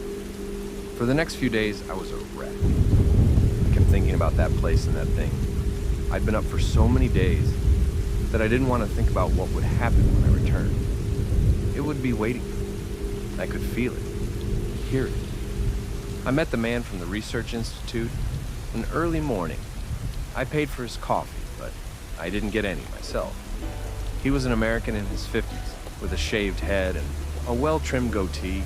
For the next few days, I was a wreck. I kept thinking about that place and that thing. I'd been up for so many days that I didn't want to think about what would happen when I returned. It would be waiting for me. I could feel it, hear it. I met the man from the Research Institute an early morning. I paid for his coffee, but I didn't get any myself. He was an American in his 50s, with a shaved head and a well-trimmed goatee.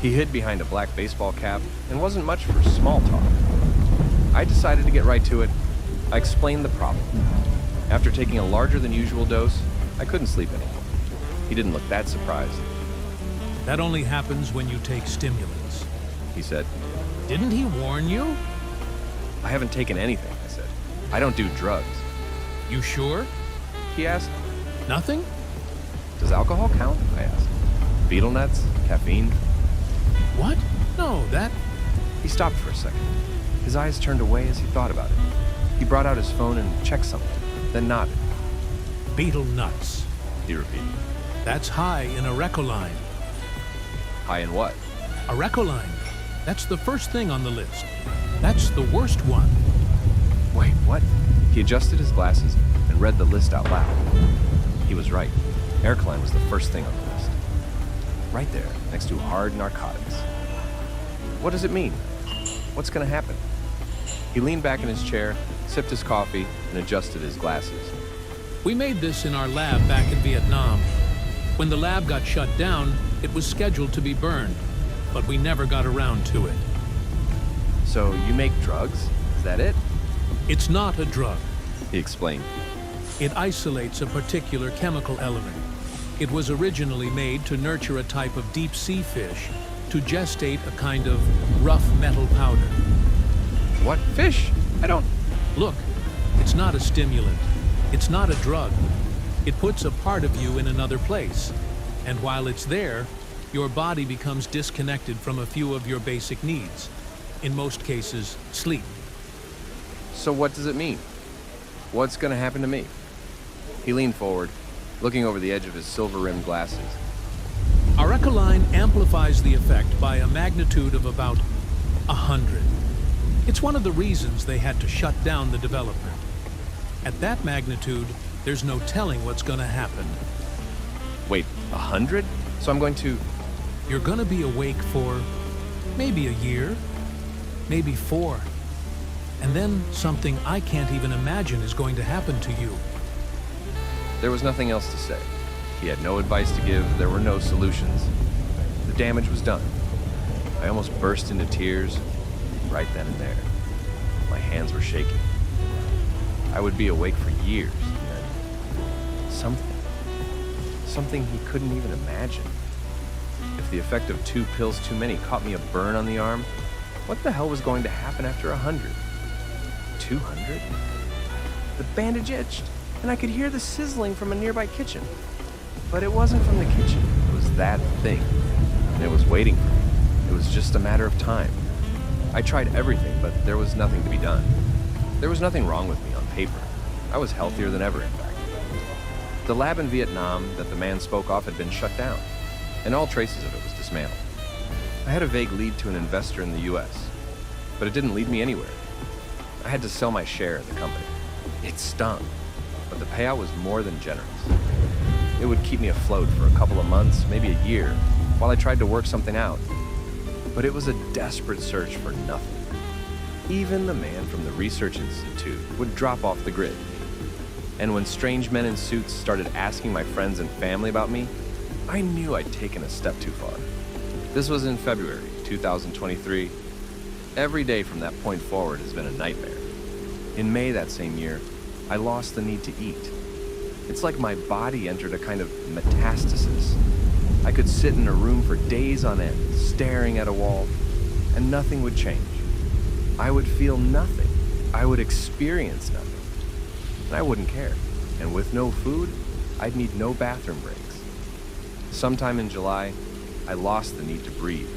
He hid behind a black baseball cap and wasn't much for small talk. I decided to get right to it. I explained the problem. After taking a larger than usual dose, I couldn't sleep anymore. He didn't look that surprised. That only happens when you take stimulants. He said, Didn't he warn you? I haven't taken anything, I said. I don't do drugs. You sure? He asked, Nothing? does alcohol count? I asked. Betel nuts? Caffeine? What? No, that... He stopped for a second. His eyes turned away as he thought about it. He brought out his phone and checked something, then nodded. Betel nuts. He repeated. That's high in arecoline. High in what? Arecoline. That's the first thing on the list. That's the worst one. Wait, what? He adjusted his glasses and read the list out loud. He was right. Aircline was the first thing on the list. Right there, next to hard narcotics. What does it mean? What's going to happen? He leaned back in his chair, sipped his coffee, and adjusted his glasses. We made this in our lab back in Vietnam. When the lab got shut down, it was scheduled to be burned, but we never got around to it. So you make drugs? Is that it? It's not a drug. He explained. It isolates a particular chemical element. It was originally made to nurture a type of deep-sea fish to gestate a kind of rough metal powder. What? Fish? I don't... Look, it's not a stimulant. It's not a drug. It puts a part of you in another place. And while it's there, your body becomes disconnected from a few of your basic needs. In most cases, sleep. So what does it mean? What's going to happen to me? He leaned forward, looking over the edge of his silver-rimmed glasses. Arecoline amplifies the effect by a magnitude of about 100. It's one of the reasons they had to shut down the development. At that magnitude, there's no telling what's going to happen. Wait, 100? So I'm going to... You're going to be awake for maybe a year, maybe 4. And then something I can't even imagine is going to happen to you. There was nothing else to say. He had no advice to give. There were no solutions. The damage was done. I almost burst into tears right then and there. My hands were shaking. I would be awake for years, and then something he couldn't even imagine. If the effect of 2 pills too many caught me a burn on the arm, what the hell was going to happen after 100? 200? The bandage itched, and I could hear the sizzling from a nearby kitchen. But it wasn't from the kitchen. It was that thing, and it was waiting for me. It was just a matter of time. I tried everything, but there was nothing to be done. There was nothing wrong with me on paper. I was healthier than ever, in fact. The lab in Vietnam that the man spoke of had been shut down, and all traces of it was dismantled. I had a vague lead to an investor in the U.S., but it didn't lead me anywhere. I had to sell my share of the company. It stung, but the payout was more than generous. It would keep me afloat for a couple of months, maybe a year, while I tried to work something out. But it was a desperate search for nothing. Even the man from the Research Institute would drop off the grid. And when strange men in suits started asking my friends and family about me, I knew I'd taken a step too far. This was in February 2023. Every day from that point forward has been a nightmare. In May that same year, I lost the need to eat. It's like my body entered a kind of metastasis. I could sit in a room for days on end, staring at a wall, and nothing would change. I would feel nothing. I would experience nothing. And I wouldn't care. And with no food, I'd need no bathroom breaks. Sometime in July, I lost the need to breathe.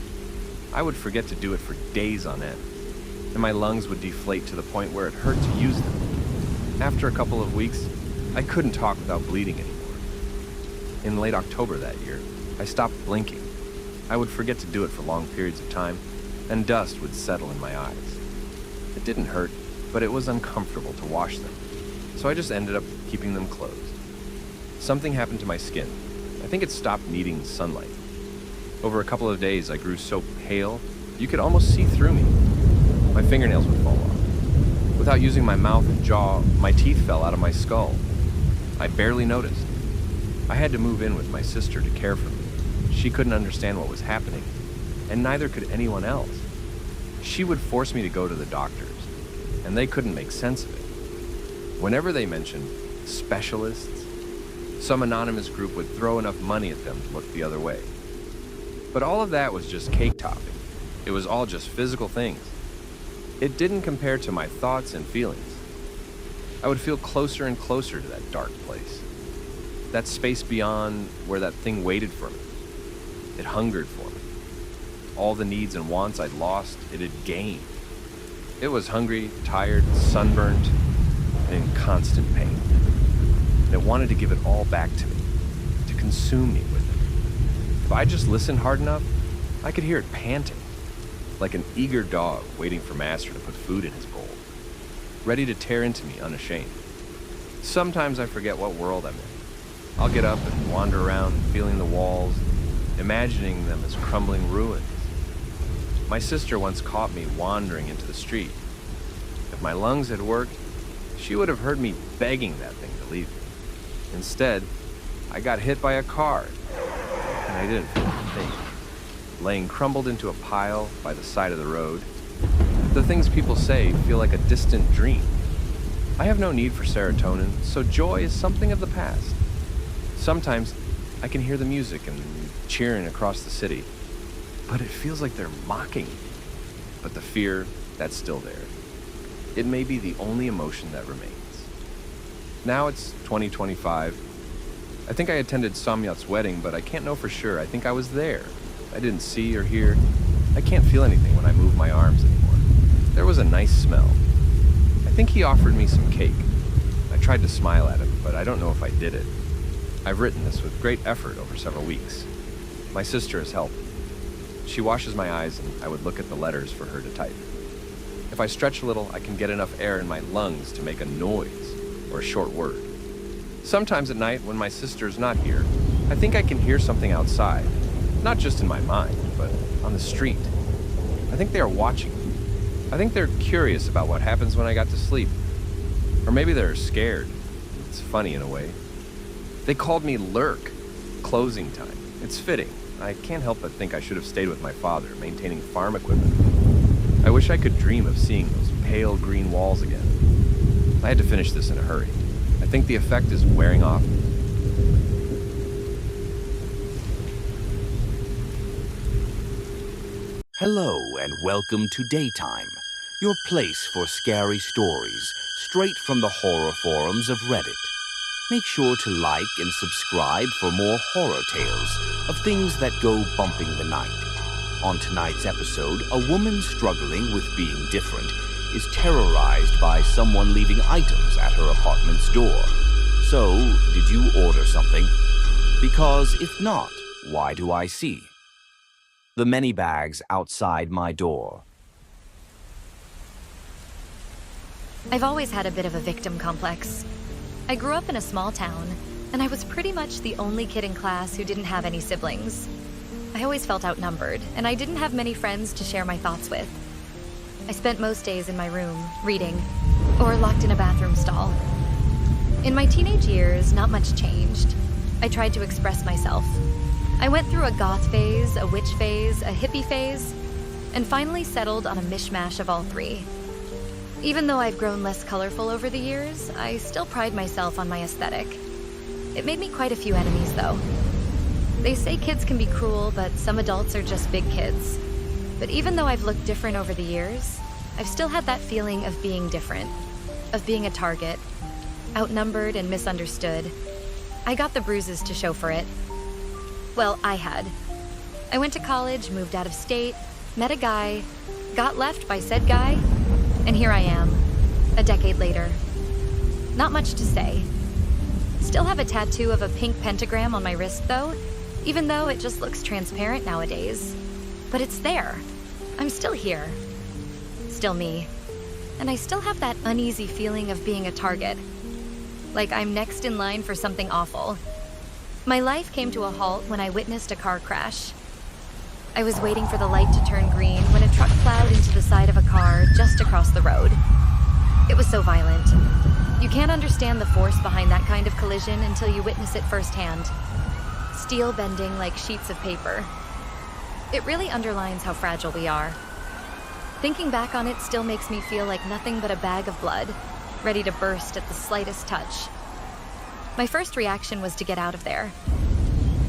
I would forget to do it for days on end, and my lungs would deflate to the point where it hurt to use them. After a couple of weeks, I couldn't talk without bleeding anymore. In late October that year, I stopped blinking. I would forget to do it for long periods of time, and dust would settle in my eyes. It didn't hurt, but it was uncomfortable to wash them, so I just ended up keeping them closed. Something happened to my skin. I think it stopped needing sunlight. Over a couple of days, I grew so pale, you could almost see through me. My fingernails would fall off. Without using my mouth and jaw, my teeth fell out of my skull. I barely noticed. I had to move in with my sister to care for me. She couldn't understand what was happening, and neither could anyone else. She would force me to go to the doctors, and they couldn't make sense of it. Whenever they mentioned specialists, some anonymous group would throw enough money at them to look the other way. But all of that was just cake topping. It was all just physical things. It didn't compare to my thoughts and feelings. I would feel closer and closer to that dark place. That space beyond where that thing waited for me. It hungered for me. All the needs and wants I'd lost, it had gained. It was hungry, tired, sunburned, and in constant pain. And it wanted to give it all back to me, to consume me with it. If I just listened hard enough, I could hear it panting, like an eager dog waiting for master to put food in his bowl, ready to tear into me unashamed. Sometimes I forget what world I'm in. I'll get up and wander around, feeling the walls, imagining them as crumbling ruins. My sister once caught me wandering into the street. If my lungs had worked, she would have heard me begging that thing to leave me. Instead, I got hit by a car, and I didn't feel a thing. Laying crumbled into a pile by the side of the road, the things people say feel like a distant dream. I have no need for serotonin, so joy is something of the past. Sometimes I can hear the music and cheering across the city, but it feels like they're mocking me. But the fear, that's still there. It may be the only emotion that remains. Now it's 2025. I think I attended Samyat's wedding, but I can't know for sure. I think I was there. I didn't see or hear. I can't feel anything when I move my arms anymore. There was a nice smell. I think he offered me some cake. I tried to smile at him, but I don't know if I did it. I've written this with great effort over several weeks. My sister has helped. She washes my eyes, and I would look at the letters for her to type. If I stretch a little, I can get enough air in my lungs to make a noise or a short word. Sometimes at night, when my sister's not here, I think I can hear something outside, not just in my mind, but on the street. I think they are watching me. I think they're curious about what happens when I got to sleep. Or maybe they're scared. It's funny in a way. They called me Lurk, closing time. It's fitting. I can't help but think I should have stayed with my father, maintaining farm equipment. I wish I could dream of seeing those pale green walls again. I had to finish this in a hurry. I think the effect is wearing off. Hello and welcome to Daytime, your place for scary stories straight from the horror forums of Reddit. Make sure to like and subscribe for more horror tales of things that go bumping the night. On tonight's episode, a woman struggling with being different is terrorized by someone leaving items at her apartment's door. So, did you order something? Because if not, why do I see? The many bags outside my door. I've always had a bit of a victim complex. I grew up in a small town, and I was pretty much the only kid in class who didn't have any siblings. I always felt outnumbered, and I didn't have many friends to share my thoughts with. I spent most days in my room, reading, or locked in a bathroom stall. In my teenage years, not much changed. I tried to express myself. I went through a goth phase, a witch phase, a hippie phase, and finally settled on a mishmash of all three. Even though I've grown less colorful over the years, I still pride myself on my aesthetic. It made me quite a few enemies, though. They say kids can be cruel, but some adults are just big kids. But even though I've looked different over the years, I've still had that feeling of being different, of being a target, outnumbered and misunderstood. I got the bruises to show for it. Well, I had. I went to college, moved out of state, met a guy, got left by said guy, and here I am, a decade later. Not much to say. Still have a tattoo of a pink pentagram on my wrist, though, even though it just looks transparent nowadays. But it's there. I'm still here. Still me. And I still have that uneasy feeling of being a target. Like I'm next in line for something awful. My life came to a halt when I witnessed a car crash. I was waiting for the light to turn green when a truck plowed into the side of a car just across the road. It was so violent. You can't understand the force behind that kind of collision until you witness it firsthand. Steel bending like sheets of paper. It really underlines how fragile we are. Thinking back on it still makes me feel like nothing but a bag of blood, ready to burst at the slightest touch. My first reaction was to get out of there.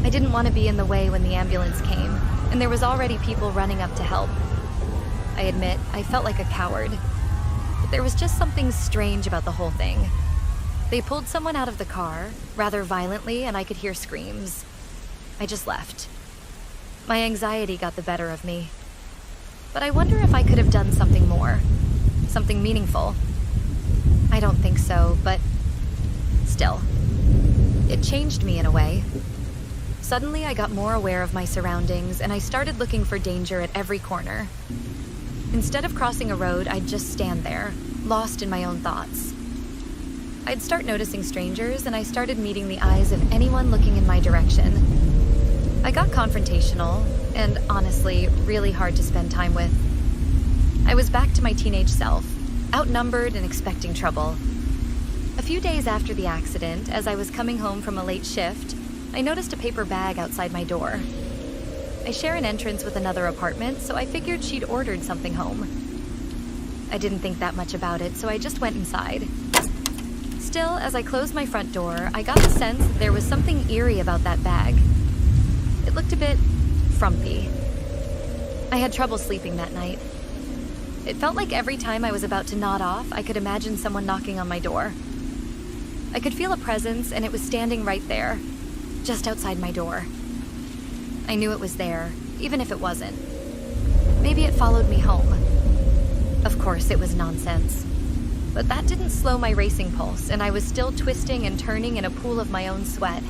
I didn't want to be in the way when the ambulance came, and there was already people running up to help. I admit, I felt like a coward. But there was just something strange about the whole thing. They pulled someone out of the car, rather violently, and I could hear screams. I just left. My anxiety got the better of me. But I wonder if I could have done something more. Something meaningful. I don't think so, but still. It changed me in a way. Suddenly, I got more aware of my surroundings, and I started looking for danger at every corner. Instead of crossing a road, I'd just stand there, lost in my own thoughts. I'd start noticing strangers, and I started meeting the eyes of anyone looking in my direction. I got confrontational, and honestly, really hard to spend time with. I was back to my teenage self, outnumbered and expecting trouble. A few days after the accident, as I was coming home from a late shift, I noticed a paper bag outside my door. I share an entrance with another apartment, so I figured she'd ordered something home. I didn't think that much about it, so I just went inside. Still, as I closed my front door, I got the sense that there was something eerie about that bag. It looked a bit frumpy. I had trouble sleeping that night. It felt like every time I was about to nod off, I could imagine someone knocking on my door. I could feel a presence, and it was standing right there, just outside my door. I knew it was there, even if it wasn't. Maybe it followed me home. Of course, it was nonsense. But that didn't slow my racing pulse, and I was still twisting and turning in a pool of my own sweat.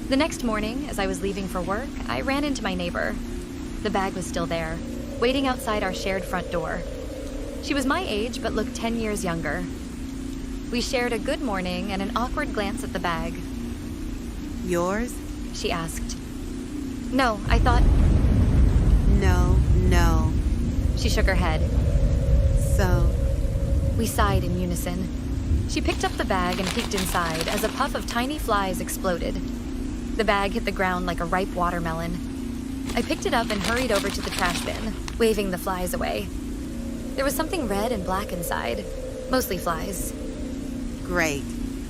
The next morning, as I was leaving for work, I ran into my neighbor. The bag was still there, waiting outside our shared front door. She was my age, but looked 10 years younger. We shared a good morning and an awkward glance at the bag. Yours? She asked. No, I thought... No. She shook her head. So? We sighed in unison. She picked up the bag and peeked inside as a puff of tiny flies exploded. The bag hit the ground like a ripe watermelon. I picked it up and hurried over to the trash bin, waving the flies away. There was something red and black inside, mostly flies. Great.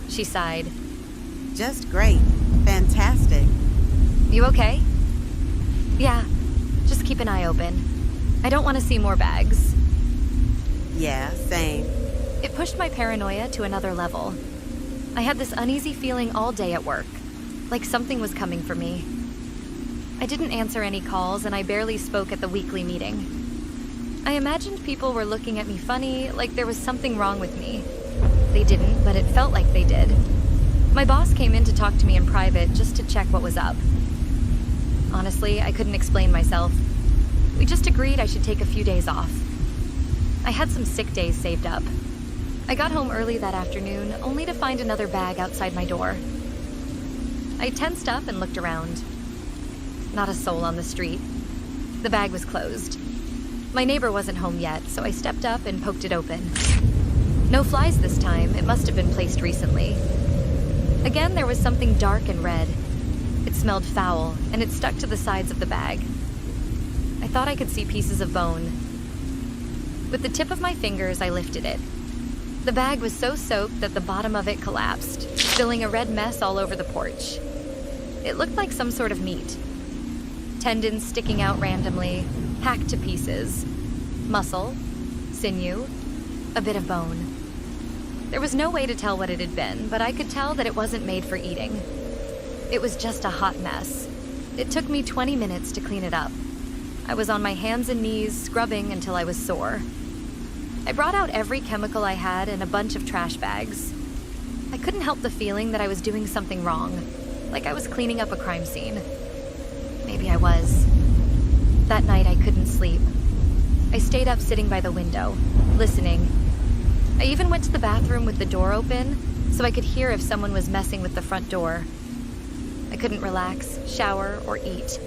She sighed. Just great. Fantastic. You okay? Yeah, just keep an eye open. I don't want to see more bags. Yeah, same. It pushed my paranoia to another level. I had this uneasy feeling all day at work, like something was coming for me. I didn't answer any calls, and I barely spoke at the weekly meeting. I imagined people were looking at me funny, like there was something wrong with me. They didn't, but it felt like they did. My boss came in to talk to me in private just to check what was up. Honestly, I couldn't explain myself. We just agreed I should take a few days off. I had some sick days saved up. I got home early that afternoon, only to find another bag outside my door. I tensed up and looked around. Not a soul on the street. The bag was closed. My neighbor wasn't home yet, so I stepped up and poked it open. No flies this time. It must have been placed recently. Again, there was something dark and red. It smelled foul, and it stuck to the sides of the bag. I thought I could see pieces of bone. With the tip of my fingers, I lifted it. The bag was so soaked that the bottom of it collapsed, spilling a red mess all over the porch. It looked like some sort of meat. Tendons sticking out randomly, hacked to pieces. Muscle, sinew, a bit of bone. There was no way to tell what it had been, but I could tell that it wasn't made for eating. It was just a hot mess. It took me 20 minutes to clean it up. I was on my hands and knees, scrubbing until I was sore. I brought out every chemical I had and a bunch of trash bags. I couldn't help the feeling that I was doing something wrong, like I was cleaning up a crime scene. Maybe I was. That night I couldn't sleep. I stayed up sitting by the window, listening. I even went to the bathroom with the door open so I could hear if someone was messing with the front door. I couldn't relax, shower, or eat.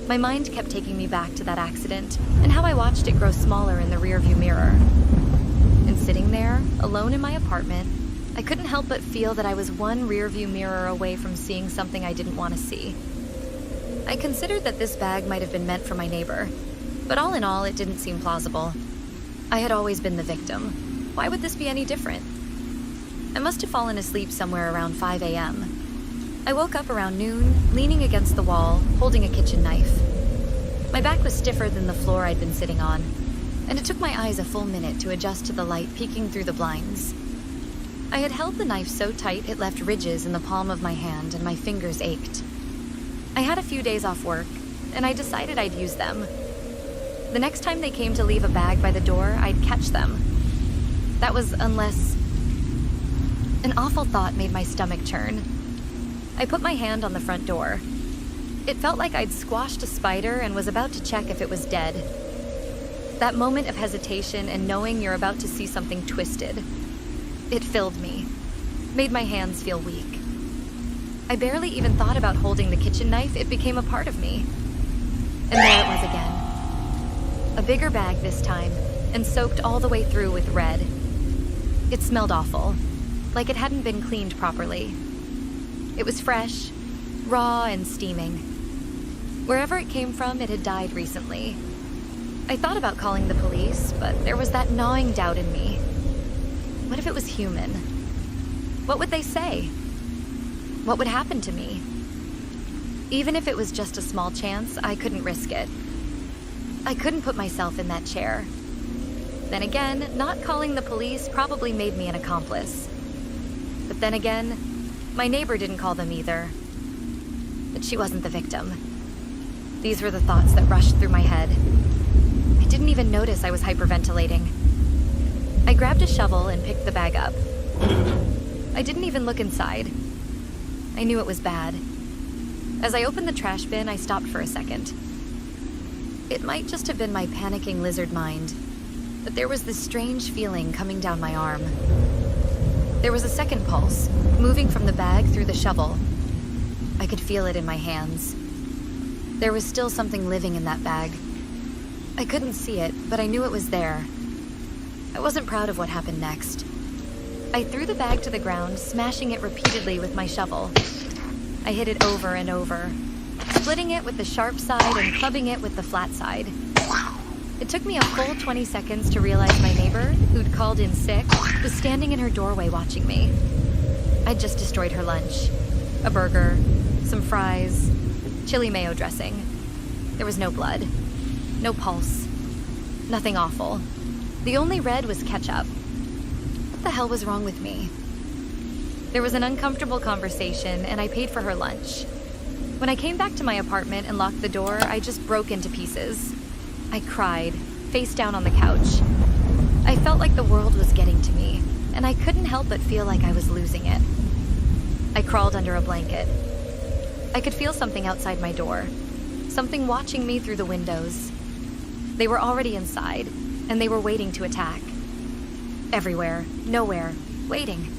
My mind kept taking me back to that accident and how I watched it grow smaller in the rearview mirror. And sitting there, alone in my apartment, I couldn't help but feel that I was one rearview mirror away from seeing something I didn't want to see. I considered that this bag might have been meant for my neighbor, but all in all, it didn't seem plausible. I had always been the victim. Why would this be any different? I must have fallen asleep somewhere around 5 a.m. I woke up around noon, leaning against the wall, holding a kitchen knife. My back was stiffer than the floor I'd been sitting on, and it took my eyes a full minute to adjust to the light peeking through the blinds. I had held the knife so tight it left ridges in the palm of my hand and my fingers ached. I had a few days off work, and I decided I'd use them. The next time they came to leave a bag by the door, I'd catch them. That was unless... An awful thought made my stomach churn. I put my hand on the front door. It felt like I'd squashed a spider and was about to check if it was dead. That moment of hesitation and knowing you're about to see something twisted. It filled me, made my hands feel weak. I barely even thought about holding the kitchen knife. It became a part of me. And there it was again. A bigger bag this time, and soaked all the way through with red. It smelled awful, like it hadn't been cleaned properly. It was fresh, raw, and steaming. Wherever it came from, it had died recently. I thought about calling the police, but there was that gnawing doubt in me. What if it was human? What would they say? What would happen to me? Even if it was just a small chance, I couldn't risk it. I couldn't put myself in that chair. Then again, not calling the police probably made me an accomplice. But then again, my neighbor didn't call them either. But she wasn't the victim. These were the thoughts that rushed through my head. I didn't even notice I was hyperventilating. I grabbed a shovel and picked the bag up. I didn't even look inside. I knew it was bad. As I opened the trash bin, I stopped for a second. It might just have been my panicking lizard mind, but there was this strange feeling coming down my arm. There was a second pulse, moving from the bag through the shovel. I could feel it in my hands. There was still something living in that bag. I couldn't see it, but I knew it was there. I wasn't proud of what happened next. I threw the bag to the ground, smashing it repeatedly with my shovel. I hit it over and over, splitting it with the sharp side and clubbing it with the flat side. It took me a full 20 seconds to realize my neighbor, who'd called in sick, was standing in her doorway watching me. I'd just destroyed her lunch. A burger, some fries, chili mayo dressing. There was no blood, no pulse, nothing awful. The only red was ketchup. What the hell was wrong with me? There was an uncomfortable conversation, and I paid for her lunch. When I came back to my apartment and locked the door, I just broke into pieces. I cried, face down on the couch. I felt like the world was getting to me, and I couldn't help but feel like I was losing it. I crawled under a blanket. I could feel something outside my door, something watching me through the windows. They were already inside, and they were waiting to attack. Everywhere, nowhere, waiting.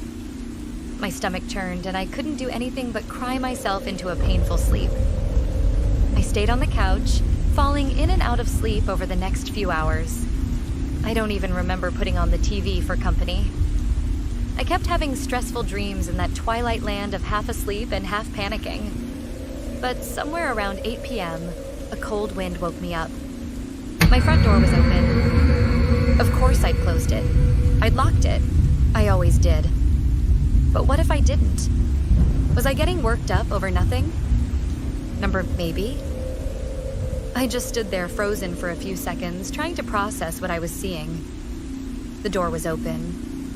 My stomach churned, and I couldn't do anything but cry myself into a painful sleep. I stayed on the couch, falling in and out of sleep over the next few hours. I don't even remember putting on the TV for company. I kept having stressful dreams in that twilight land of half asleep and half panicking. But somewhere around 8 p.m., a cold wind woke me up. My front door was open. Of course I'd closed it. I'd locked it. I always did. But what if I didn't? Was I getting worked up over nothing? Maybe? I just stood there frozen for a few seconds, trying to process what I was seeing. The door was open.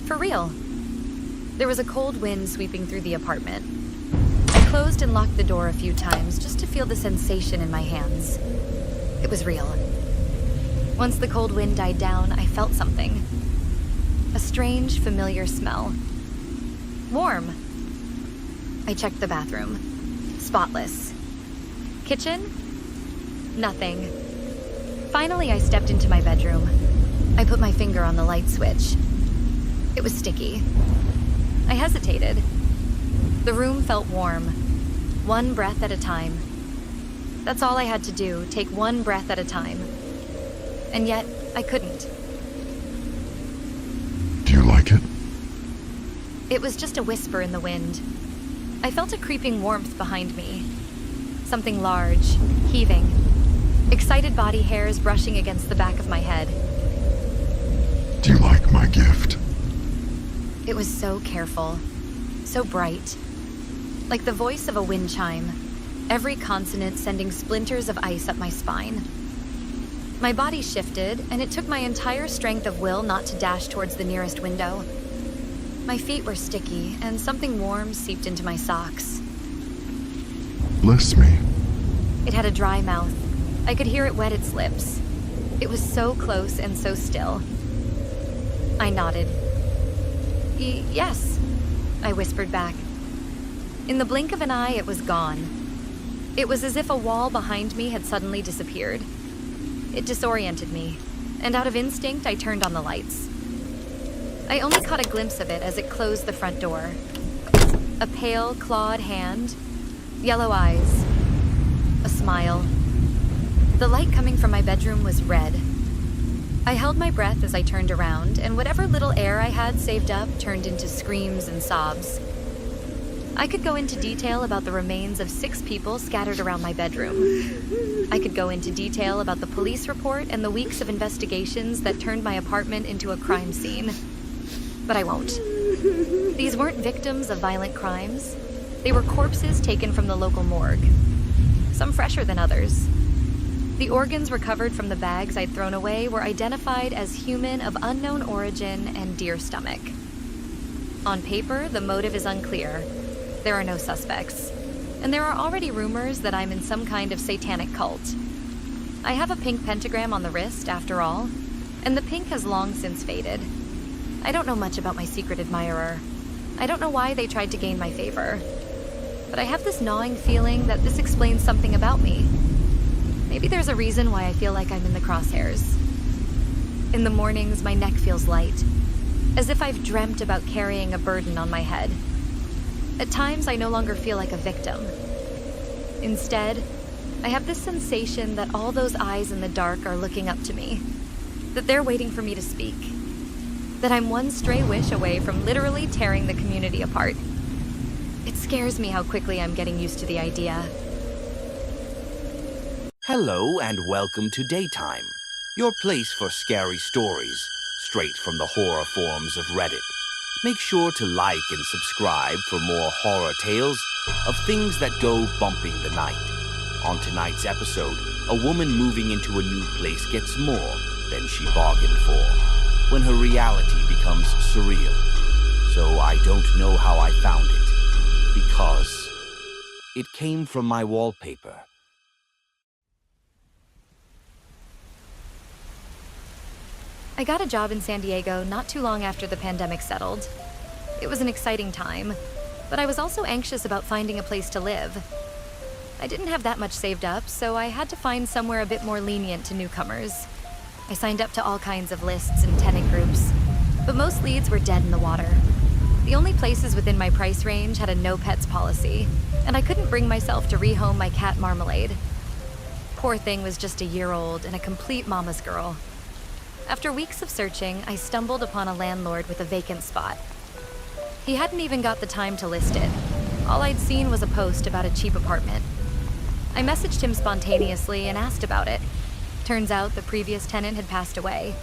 For real. There was a cold wind sweeping through the apartment. I closed and locked the door a few times just to feel the sensation in my hands. It was real. Once the cold wind died down, I felt something. A strange, familiar smell. Warm. I checked the bathroom. Spotless. Kitchen? Nothing. Finally, I stepped into my bedroom. I put my finger on the light switch. It was sticky. I hesitated. The room felt warm. One breath at a time. That's all I had to do, take one breath at a time. And yet, I couldn't. Do you like it? It was just a whisper in the wind. I felt a creeping warmth behind me. Something large, heaving. Excited body hairs brushing against the back of my head. Do you like my gift? It was so careful, so bright. Like the voice of a wind chime, every consonant sending splinters of ice up my spine. My body shifted, and it took my entire strength of will not to dash towards the nearest window. My feet were sticky, and something warm seeped into my socks. Bless me. It had a dry mouth. I could hear it wet its lips. It was so close and so still. I nodded. Yes, I whispered back. In the blink of an eye, it was gone. It was as if a wall behind me had suddenly disappeared. It disoriented me, and out of instinct, I turned on the lights. I only caught a glimpse of it as it closed the front door. A pale, clawed hand, yellow eyes, a smile. The light coming from my bedroom was red. I held my breath as I turned around, and whatever little air I had saved up turned into screams and sobs. I could go into detail about the remains of 6 people scattered around my bedroom. I could go into detail about the police report and the weeks of investigations that turned my apartment into a crime scene. But I won't. These weren't victims of violent crimes. They were corpses taken from the local morgue. Some fresher than others. The organs recovered from the bags I'd thrown away were identified as human of unknown origin and deer stomach. On paper, the motive is unclear. There are no suspects. And there are already rumors that I'm in some kind of satanic cult. I have a pink pentagram on the wrist, after all, and the pink has long since faded. I don't know much about my secret admirer. I don't know why they tried to gain my favor. But I have this gnawing feeling that this explains something about me. Maybe there's a reason why I feel like I'm in the crosshairs. In the mornings, my neck feels light, as if I've dreamt about carrying a burden on my head. At times, I no longer feel like a victim. Instead, I have this sensation that all those eyes in the dark are looking up to me, that they're waiting for me to speak, that I'm one stray wish away from literally tearing the community apart. It scares me how quickly I'm getting used to the idea. Hello and welcome to Daytime, your place for scary stories, straight from the horror forums of Reddit. Make sure to like and subscribe for more horror tales of things that go bumping the night. On tonight's episode, a woman moving into a new place gets more than she bargained for, when her reality becomes surreal. So I don't know how I found it, because it came from my wallpaper. I got a job in San Diego not too long after the pandemic settled. It was an exciting time, but I was also anxious about finding a place to live. I didn't have that much saved up, so I had to find somewhere a bit more lenient to newcomers. I signed up to all kinds of lists and tenant groups, but most leads were dead in the water. The only places within my price range had a no pets policy, and I couldn't bring myself to rehome my cat Marmalade. Poor thing was just a year old and a complete mama's girl. After weeks of searching, I stumbled upon a landlord with a vacant spot. He hadn't even got the time to list it. All I'd seen was a post about a cheap apartment. I messaged him spontaneously and asked about it. Turns out the previous tenant had passed away.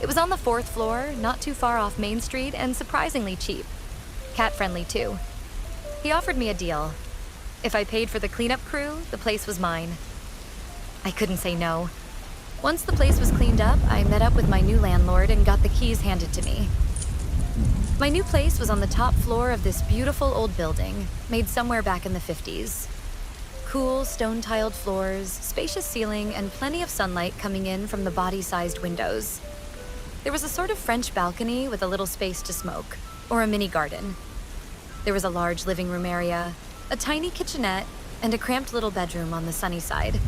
It was on the 4th floor, not too far off Main Street, and surprisingly cheap. Cat-friendly, too. He offered me a deal. If I paid for the cleanup crew, the place was mine. I couldn't say no. Once the place was cleaned up, I met up with my new landlord and got the keys handed to me. My new place was on the top floor of this beautiful old building, made somewhere back in the 50s. Cool, stone-tiled floors, spacious ceiling, and plenty of sunlight coming in from the body-sized windows. There was a sort of French balcony with a little space to smoke, or a mini garden. There was a large living room area, a tiny kitchenette, and a cramped little bedroom on the sunny side.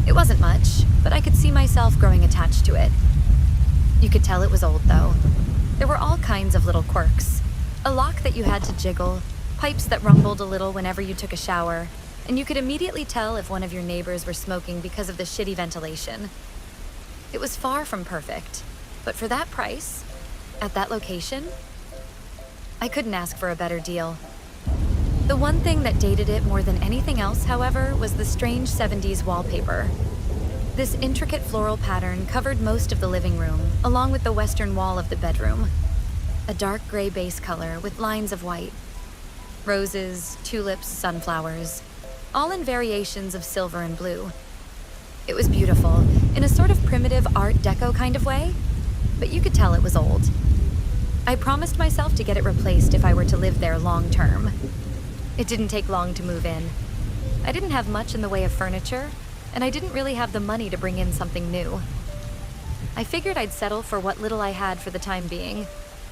It wasn't much, but I could see myself growing attached to it. You could tell it was old, though. There were all kinds of little quirks. A lock that you had to jiggle, pipes that rumbled a little whenever you took a shower, and you could immediately tell if one of your neighbors were smoking because of the shitty ventilation. It was far from perfect, but for that price, at that location, I couldn't ask for a better deal. The one thing that dated it more than anything else, however, was the strange 70s wallpaper. This intricate floral pattern covered most of the living room, along with the western wall of the bedroom. A dark gray base color with lines of white. Roses, tulips, sunflowers, all in variations of silver and blue. It was beautiful, in a sort of primitive Art Deco kind of way, but you could tell it was old. I promised myself to get it replaced if I were to live there long term. It didn't take long to move in. I didn't have much in the way of furniture, and I didn't really have the money to bring in something new. I figured I'd settle for what little I had for the time being,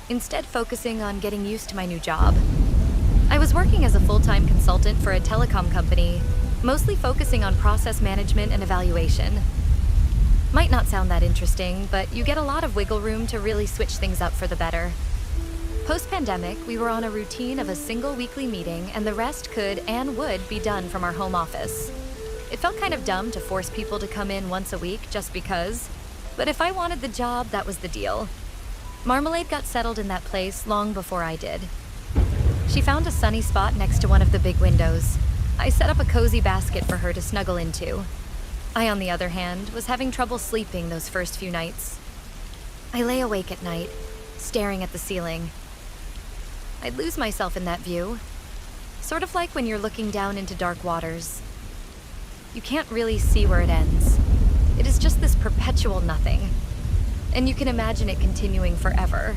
instead focusing on getting used to my new job. I was working as a full-time consultant for a telecom company, mostly focusing on process management and evaluation. Might not sound that interesting, but you get a lot of wiggle room to really switch things up for the better. Post-pandemic, we were on a routine of a single weekly meeting, and the rest could and would be done from our home office. It felt kind of dumb to force people to come in once a week just because, but if I wanted the job, that was the deal. Marmalade got settled in that place long before I did. She found a sunny spot next to one of the big windows. I set up a cozy basket for her to snuggle into. I, on the other hand, was having trouble sleeping those first few nights. I lay awake at night, staring at the ceiling. I'd lose myself in that view. Sort of like when you're looking down into dark waters. You can't really see where it ends. It is just this perpetual nothing. And you can imagine it continuing forever.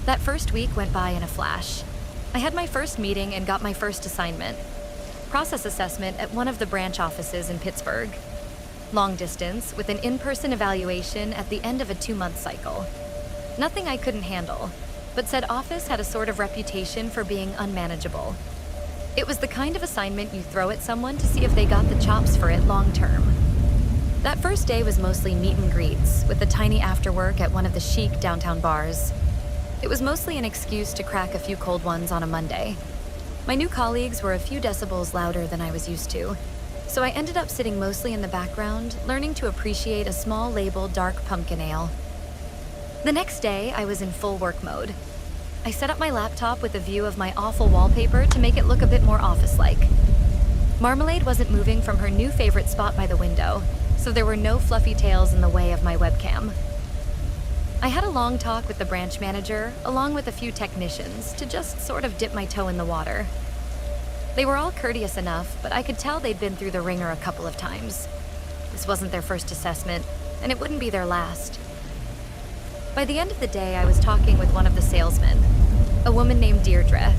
That first week went by in a flash. I had my first meeting and got my first assignment. Process assessment at one of the branch offices in Pittsburgh. Long distance, with an in-person evaluation at the end of a 2-month cycle. Nothing I couldn't handle, but said office had a sort of reputation for being unmanageable. It was the kind of assignment you throw at someone to see if they got the chops for it long term. That first day was mostly meet and greets, with a tiny afterwork at one of the chic downtown bars. It was mostly an excuse to crack a few cold ones on a Monday. My new colleagues were a few decibels louder than I was used to, so I ended up sitting mostly in the background, learning to appreciate a small labeled dark pumpkin ale. The next day, I was in full work mode. I set up my laptop with a view of my awful wallpaper to make it look a bit more office-like. Marmalade wasn't moving from her new favorite spot by the window, so there were no fluffy tails in the way of my webcam. I had a long talk with the branch manager, along with a few technicians, to just sort of dip my toe in the water. They were all courteous enough, but I could tell they'd been through the ringer a couple of times. This wasn't their first assessment, and it wouldn't be their last. By the end of the day, I was talking with one of the salesmen, a woman named Deirdre.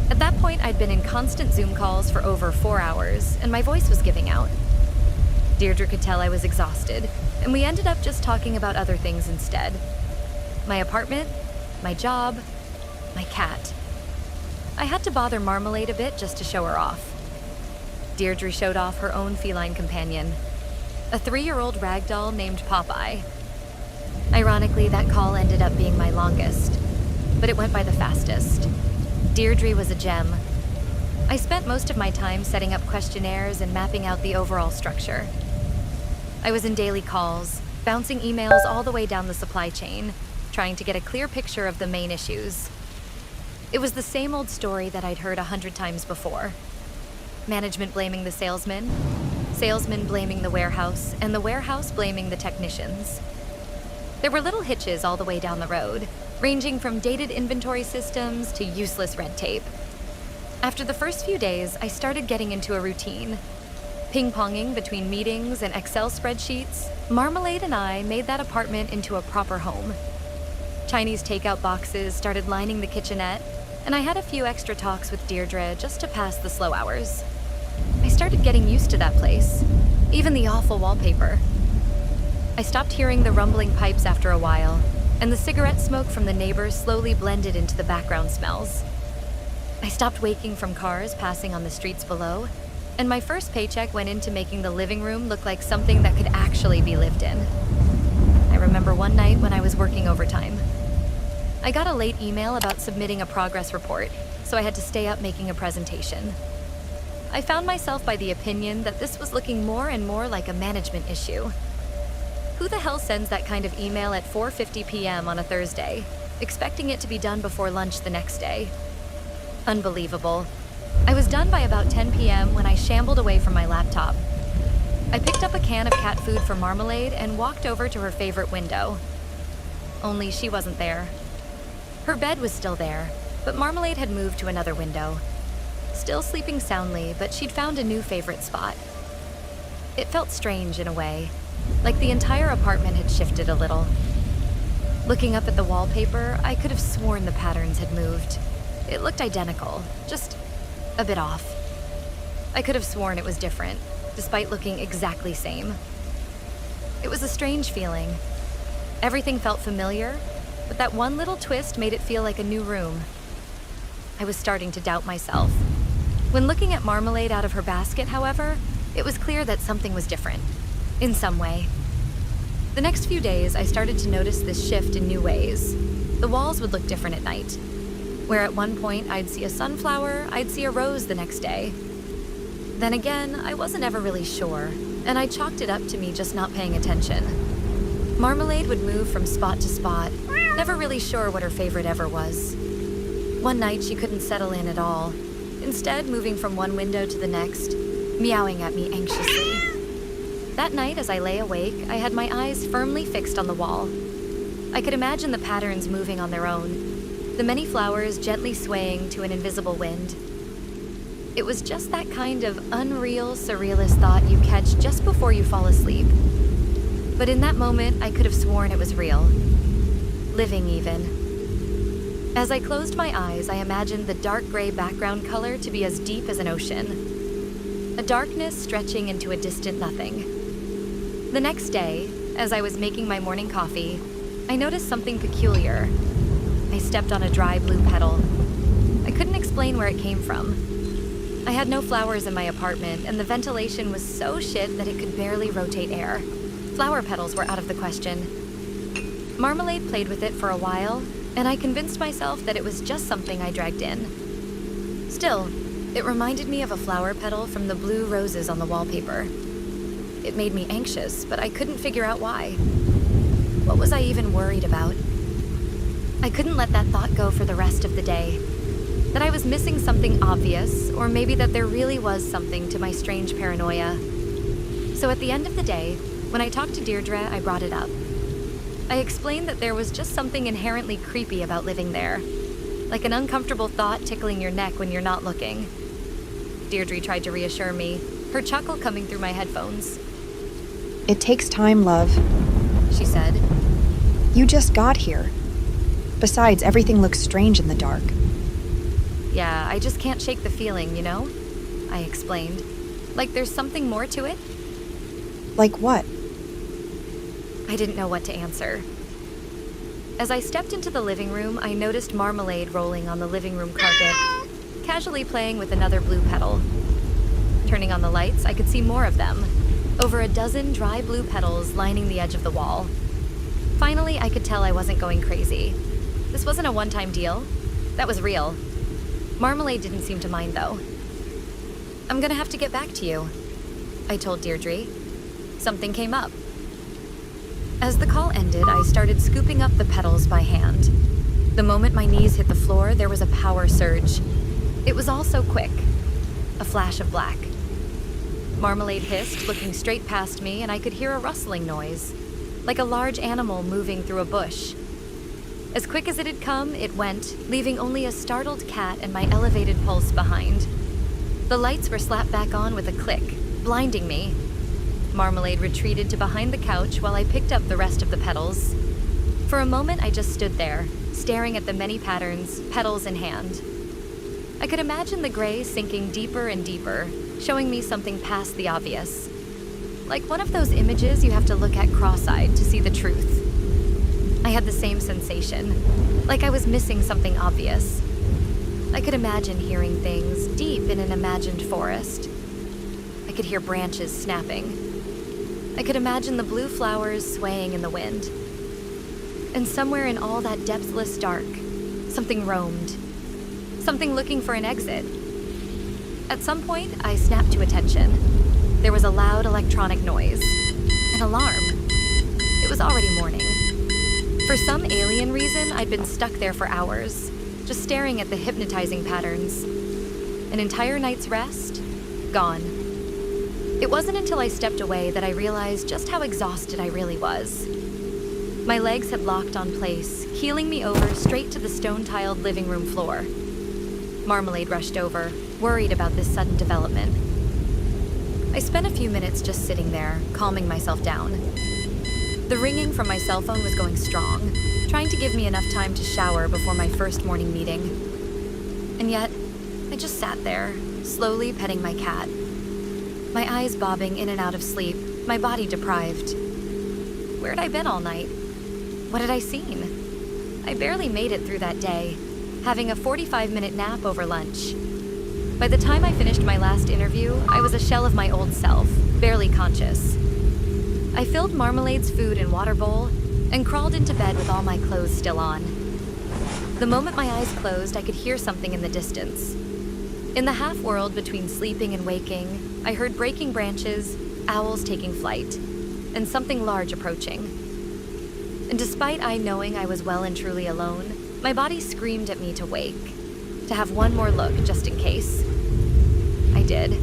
At that point, I'd been in constant Zoom calls for over 4 hours, and my voice was giving out. Deirdre could tell I was exhausted, and we ended up just talking about other things instead. My apartment, my job, my cat. I had to bother Marmalade a bit just to show her off. Deirdre showed off her own feline companion, a 3-year-old ragdoll named Popeye. Ironically, that call ended up being my longest, but it went by the fastest. Deirdre was a gem. I spent most of my time setting up questionnaires and mapping out the overall structure. I was in daily calls, bouncing emails all the way down the supply chain, trying to get a clear picture of the main issues. It was the same old story that I'd heard 100 times before. Management blaming the salesman blaming the warehouse, and the warehouse blaming the technicians. There were little hitches all the way down the road, ranging from dated inventory systems to useless red tape. After the first few days, I started getting into a routine. Ping-ponging between meetings and Excel spreadsheets, Marmalade and I made that apartment into a proper home. Chinese takeout boxes started lining the kitchenette, and I had a few extra talks with Deirdre just to pass the slow hours. I started getting used to that place, even the awful wallpaper. I stopped hearing the rumbling pipes after a while, and the cigarette smoke from the neighbors slowly blended into the background smells. I stopped waking from cars passing on the streets below, and my first paycheck went into making the living room look like something that could actually be lived in. I remember one night when I was working overtime. I got a late email about submitting a progress report, so I had to stay up making a presentation. I found myself by the opinion that this was looking more and more like a management issue. Who the hell sends that kind of email at 4:50 p.m. on a Thursday, expecting it to be done before lunch the next day? Unbelievable. I was done by about 10 p.m. when I shambled away from my laptop. I picked up a can of cat food for Marmalade and walked over to her favorite window. Only she wasn't there. Her bed was still there, but Marmalade had moved to another window. Still sleeping soundly, but she'd found a new favorite spot. It felt strange in a way, like the entire apartment had shifted a little. Looking up at the wallpaper, I could have sworn the patterns had moved. It looked identical, just a bit off. I could have sworn it was different, despite looking exactly same. It was a strange feeling. Everything felt familiar, but that one little twist made it feel like a new room. I was starting to doubt myself. When looking at Marmalade out of her basket, however, it was clear that something was different, in some way. The next few days, I started to notice this shift in new ways. The walls would look different at night. Where at one point I'd see a sunflower, I'd see a rose the next day. Then again, I wasn't ever really sure, and I chalked it up to me just not paying attention. Marmalade would move from spot to spot, never really sure what her favorite ever was. One night she couldn't settle in at all, instead moving from one window to the next, meowing at me anxiously. That night, as I lay awake, I had my eyes firmly fixed on the wall. I could imagine the patterns moving on their own, the many flowers gently swaying to an invisible wind. It was just that kind of unreal, surrealist thought you catch just before you fall asleep. But in that moment, I could have sworn it was real. Living, even. As I closed my eyes, I imagined the dark gray background color to be as deep as an ocean. A darkness stretching into a distant nothing. The next day, as I was making my morning coffee, I noticed something peculiar. I stepped on a dry blue petal. I couldn't explain where it came from. I had no flowers in my apartment, and the ventilation was so shit that it could barely rotate air. Flower petals were out of the question. Marmalade played with it for a while, and I convinced myself that it was just something I dragged in. Still, it reminded me of a flower petal from the blue roses on the wallpaper. It made me anxious, but I couldn't figure out why. What was I even worried about? I couldn't let that thought go for the rest of the day. That I was missing something obvious, or maybe that there really was something to my strange paranoia. So at the end of the day, when I talked to Deirdre, I brought it up. I explained that there was just something inherently creepy about living there, like an uncomfortable thought tickling your neck when you're not looking. Deirdre tried to reassure me, her chuckle coming through my headphones. It takes time, love, she said. You just got here. Besides, everything looks strange in the dark. Yeah, I just can't shake the feeling, you know? I explained. Like there's something more to it? Like what? I didn't know what to answer. As I stepped into the living room, I noticed Marmalade rolling on the living room carpet, casually playing with another blue petal. Turning on the lights, I could see more of them, over a dozen dry blue petals lining the edge of the wall. Finally, I could tell I wasn't going crazy. This wasn't a one-time deal. That was real. Marmalade didn't seem to mind, though. I'm gonna have to get back to you, I told Deirdre. Something came up. As the call ended, I started scooping up the petals by hand. The moment my knees hit the floor, there was a power surge. It was all so quick. A flash of black. Marmalade hissed, looking straight past me, and I could hear a rustling noise, like a large animal moving through a bush. As quick as it had come, it went, leaving only a startled cat and my elevated pulse behind. The lights were slapped back on with a click, blinding me. Marmalade retreated to behind the couch while I picked up the rest of the petals. For a moment, I just stood there, staring at the many patterns, petals in hand. I could imagine the gray sinking deeper and deeper, showing me something past the obvious. Like one of those images you have to look at cross-eyed to see the truth. I had the same sensation, like I was missing something obvious. I could imagine hearing things deep in an imagined forest. I could hear branches snapping. I could imagine the blue flowers swaying in the wind. And somewhere in all that depthless dark, something roamed. Something looking for an exit. At some point, I snapped to attention. There was a loud electronic noise. An alarm. It was already morning. For some alien reason, I'd been stuck there for hours, just staring at the hypnotizing patterns. An entire night's rest? Gone. It wasn't until I stepped away that I realized just how exhausted I really was. My legs had locked on place, heeling me over straight to the stone-tiled living room floor. Marmalade rushed over, worried about this sudden development. I spent a few minutes just sitting there, calming myself down. The ringing from my cell phone was going strong, trying to give me enough time to shower before my first morning meeting. And yet, I just sat there, slowly petting my cat. My eyes bobbing in and out of sleep, my body deprived. Where had I been all night? What had I seen? I barely made it through that day, having a 45-minute nap over lunch. By the time I finished my last interview, I was a shell of my old self, barely conscious. I filled Marmalade's food and water bowl and crawled into bed with all my clothes still on. The moment my eyes closed, I could hear something in the distance. In the half-world between sleeping and waking, I heard breaking branches, owls taking flight, and something large approaching. And despite I knowing I was well and truly alone, my body screamed at me to wake, to have one more look just in case. I did.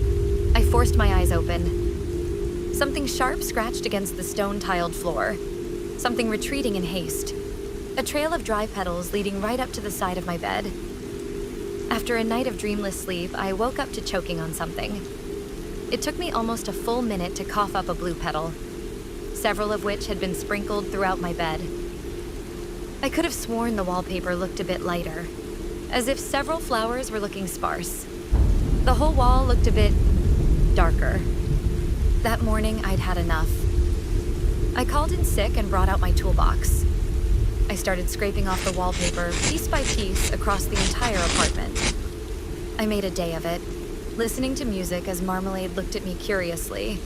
I forced my eyes open. Something sharp scratched against the stone-tiled floor. Something retreating in haste. A trail of dry petals leading right up to the side of my bed. After a night of dreamless sleep, I woke up to choking on something. It took me almost a full minute to cough up a blue petal, several of which had been sprinkled throughout my bed. I could have sworn the wallpaper looked a bit lighter, as if several flowers were looking sparse. The whole wall looked a bit darker. That morning, I'd had enough. I called in sick and brought out my toolbox. I started scraping off the wallpaper, piece by piece, across the entire apartment. I made a day of it, listening to music as Marmalade looked at me curiously.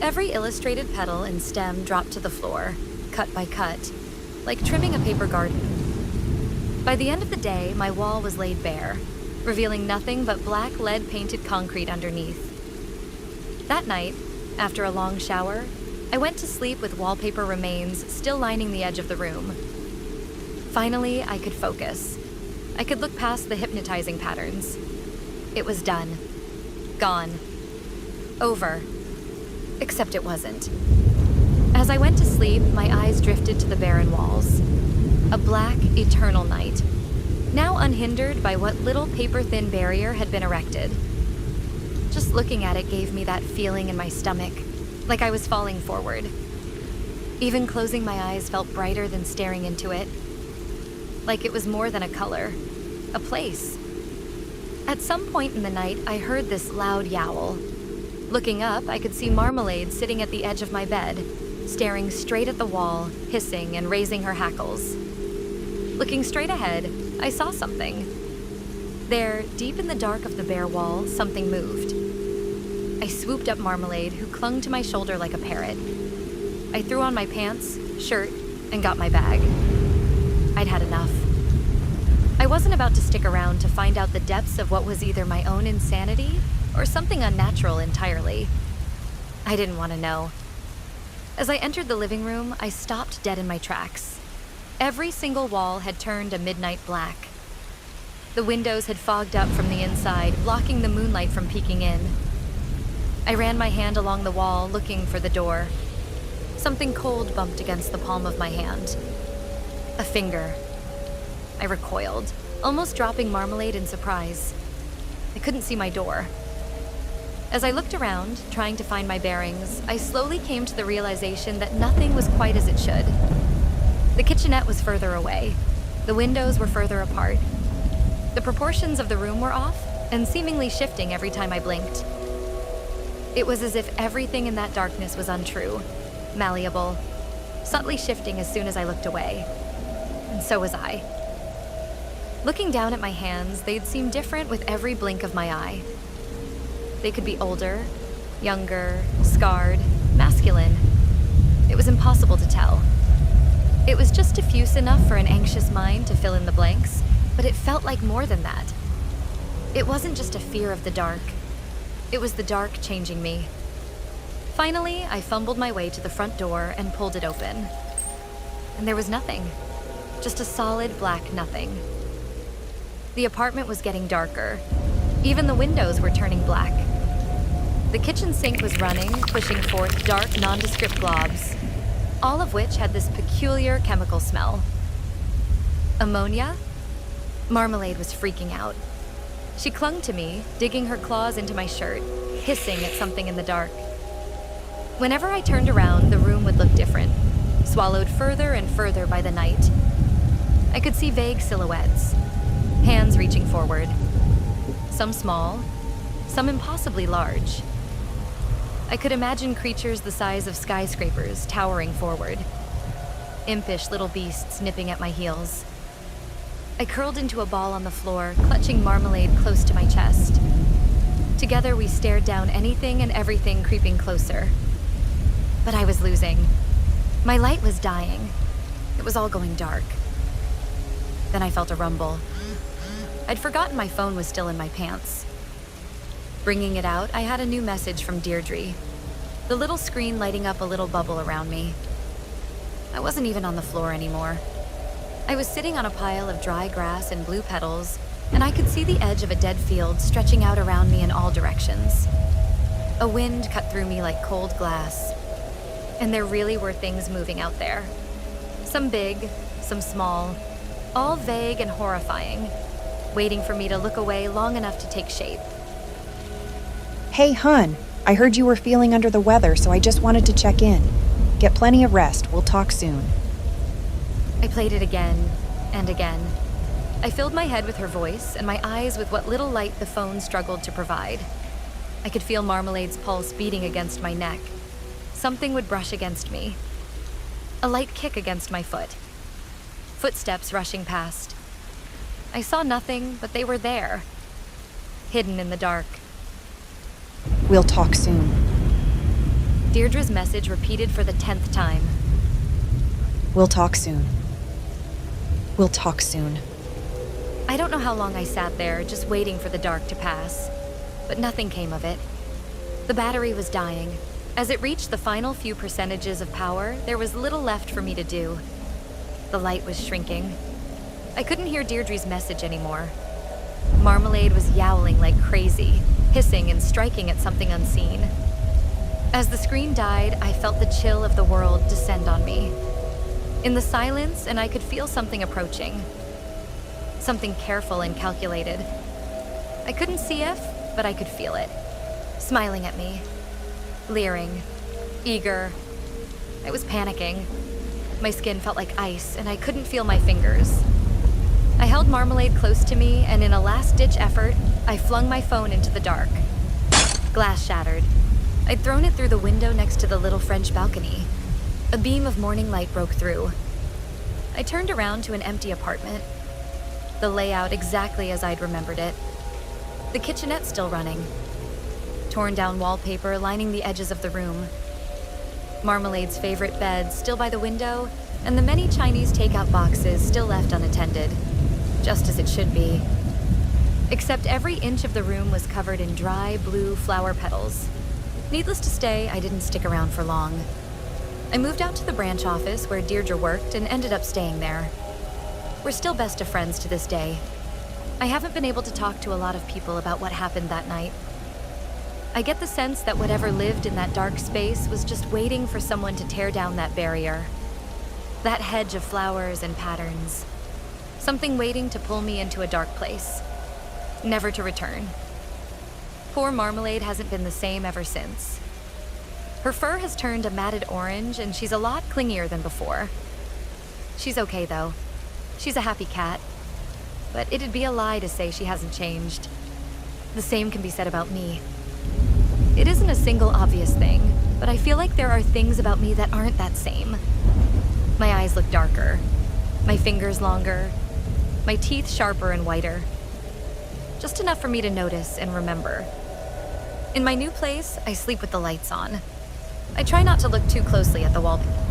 Every illustrated petal and stem dropped to the floor, cut by cut, like trimming a paper garden. By the end of the day, my wall was laid bare, revealing nothing but black lead-painted concrete underneath. That night, after a long shower, I went to sleep with wallpaper remains still lining the edge of the room. Finally, I could focus. I could look past the hypnotizing patterns. It was done. Gone. Over. Except it wasn't. As I went to sleep, my eyes drifted to the barren walls. A black, eternal night, now unhindered by what little paper-thin barrier had been erected. Just looking at it gave me that feeling in my stomach, like I was falling forward. Even closing my eyes felt brighter than staring into it. Like it was more than a color, a place. At some point in the night, I heard this loud yowl. Looking up, I could see Marmalade sitting at the edge of my bed, staring straight at the wall, hissing and raising her hackles. Looking straight ahead, I saw something. There, deep in the dark of the bare wall, something moved. I swooped up Marmalade, who clung to my shoulder like a parrot. I threw on my pants, shirt, and got my bag. I'd had enough. I wasn't about to stick around to find out the depths of what was either my own insanity or something unnatural entirely. I didn't want to know. As I entered the living room, I stopped dead in my tracks. Every single wall had turned a midnight black. The windows had fogged up from the inside, blocking the moonlight from peeking in. I ran my hand along the wall, looking for the door. Something cold bumped against the palm of my hand. A finger. I recoiled, almost dropping Marmalade in surprise. I couldn't see my door. As I looked around, trying to find my bearings, I slowly came to the realization that nothing was quite as it should. The kitchenette was further away. The windows were further apart. The proportions of the room were off, and seemingly shifting every time I blinked. It was as if everything in that darkness was untrue, malleable, subtly shifting as soon as I looked away. And so was I. Looking down at my hands, they'd seem different with every blink of my eye. They could be older, younger, scarred, masculine. It was impossible to tell. It was just diffuse enough for an anxious mind to fill in the blanks, but it felt like more than that. It wasn't just a fear of the dark. It was the dark changing me. Finally, I fumbled my way to the front door and pulled it open. And there was nothing. Just a solid black nothing. The apartment was getting darker. Even the windows were turning black. The kitchen sink was running, pushing forth dark, nondescript globs, all of which had this peculiar chemical smell. Ammonia? Marmalade was freaking out. She clung to me, digging her claws into my shirt, hissing at something in the dark. Whenever I turned around, the room would look different, swallowed further and further by the night. I could see vague silhouettes, hands reaching forward. Some small, some impossibly large. I could imagine creatures the size of skyscrapers towering forward. Impish little beasts nipping at my heels. I curled into a ball on the floor, clutching Marmalade close to my chest. Together we stared down anything and everything creeping closer. But I was losing. My light was dying. It was all going dark. Then I felt a rumble. I'd forgotten my phone was still in my pants. Bringing it out, I had a new message from Deirdre. The little screen lighting up a little bubble around me. I wasn't even on the floor anymore. I was sitting on a pile of dry grass and blue petals, and I could see the edge of a dead field stretching out around me in all directions. A wind cut through me like cold glass. And there really were things moving out there. Some big, some small, all vague and horrifying, waiting for me to look away long enough to take shape. Hey, hun. I heard you were feeling under the weather, so I just wanted to check in. Get plenty of rest. We'll talk soon. I played it again and again. I filled my head with her voice and my eyes with what little light the phone struggled to provide. I could feel Marmalade's pulse beating against my neck. Something would brush against me. A light kick against my foot. Footsteps rushing past. I saw nothing, but they were there. Hidden in the dark. We'll talk soon. Deirdre's message repeated for the 10th time. We'll talk soon. We'll talk soon. I don't know how long I sat there, just waiting for the dark to pass. But nothing came of it. The battery was dying. As it reached the final few percentages of power, there was little left for me to do. The light was shrinking. I couldn't hear Deirdre's message anymore. Marmalade was yowling like crazy, hissing and striking at something unseen. As the screen died, I felt the chill of the world descend on me. In the silence, and I could feel something approaching. Something careful and calculated. I couldn't see if, but I could feel it. Smiling at me. Leering. Eager. I was panicking. My skin felt like ice, and I couldn't feel my fingers. I held Marmalade close to me, and in a last-ditch effort, I flung my phone into the dark. Glass shattered. I'd thrown it through the window next to the little French balcony. A beam of morning light broke through. I turned around to an empty apartment. The layout exactly as I'd remembered it. The kitchenette still running. Torn down wallpaper lining the edges of the room. Marmalade's favorite bed still by the window, and the many Chinese takeout boxes still left unattended. Just as it should be. Except every inch of the room was covered in dry, blue flower petals. Needless to say, I didn't stick around for long. I moved out to the branch office where Deirdre worked and ended up staying there. We're still best of friends to this day. I haven't been able to talk to a lot of people about what happened that night. I get the sense that whatever lived in that dark space was just waiting for someone to tear down that barrier. That hedge of flowers and patterns. Something waiting to pull me into a dark place. Never to return. Poor Marmalade hasn't been the same ever since. Her fur has turned a matted orange, and she's a lot clingier than before. She's okay, though. She's a happy cat. But it'd be a lie to say she hasn't changed. The same can be said about me. It isn't a single obvious thing, but I feel like there are things about me that aren't that same. My eyes look darker, my fingers longer, my teeth sharper and whiter. Just enough for me to notice and remember. In my new place, I sleep with the lights on. I try not to look too closely at the wallpaper.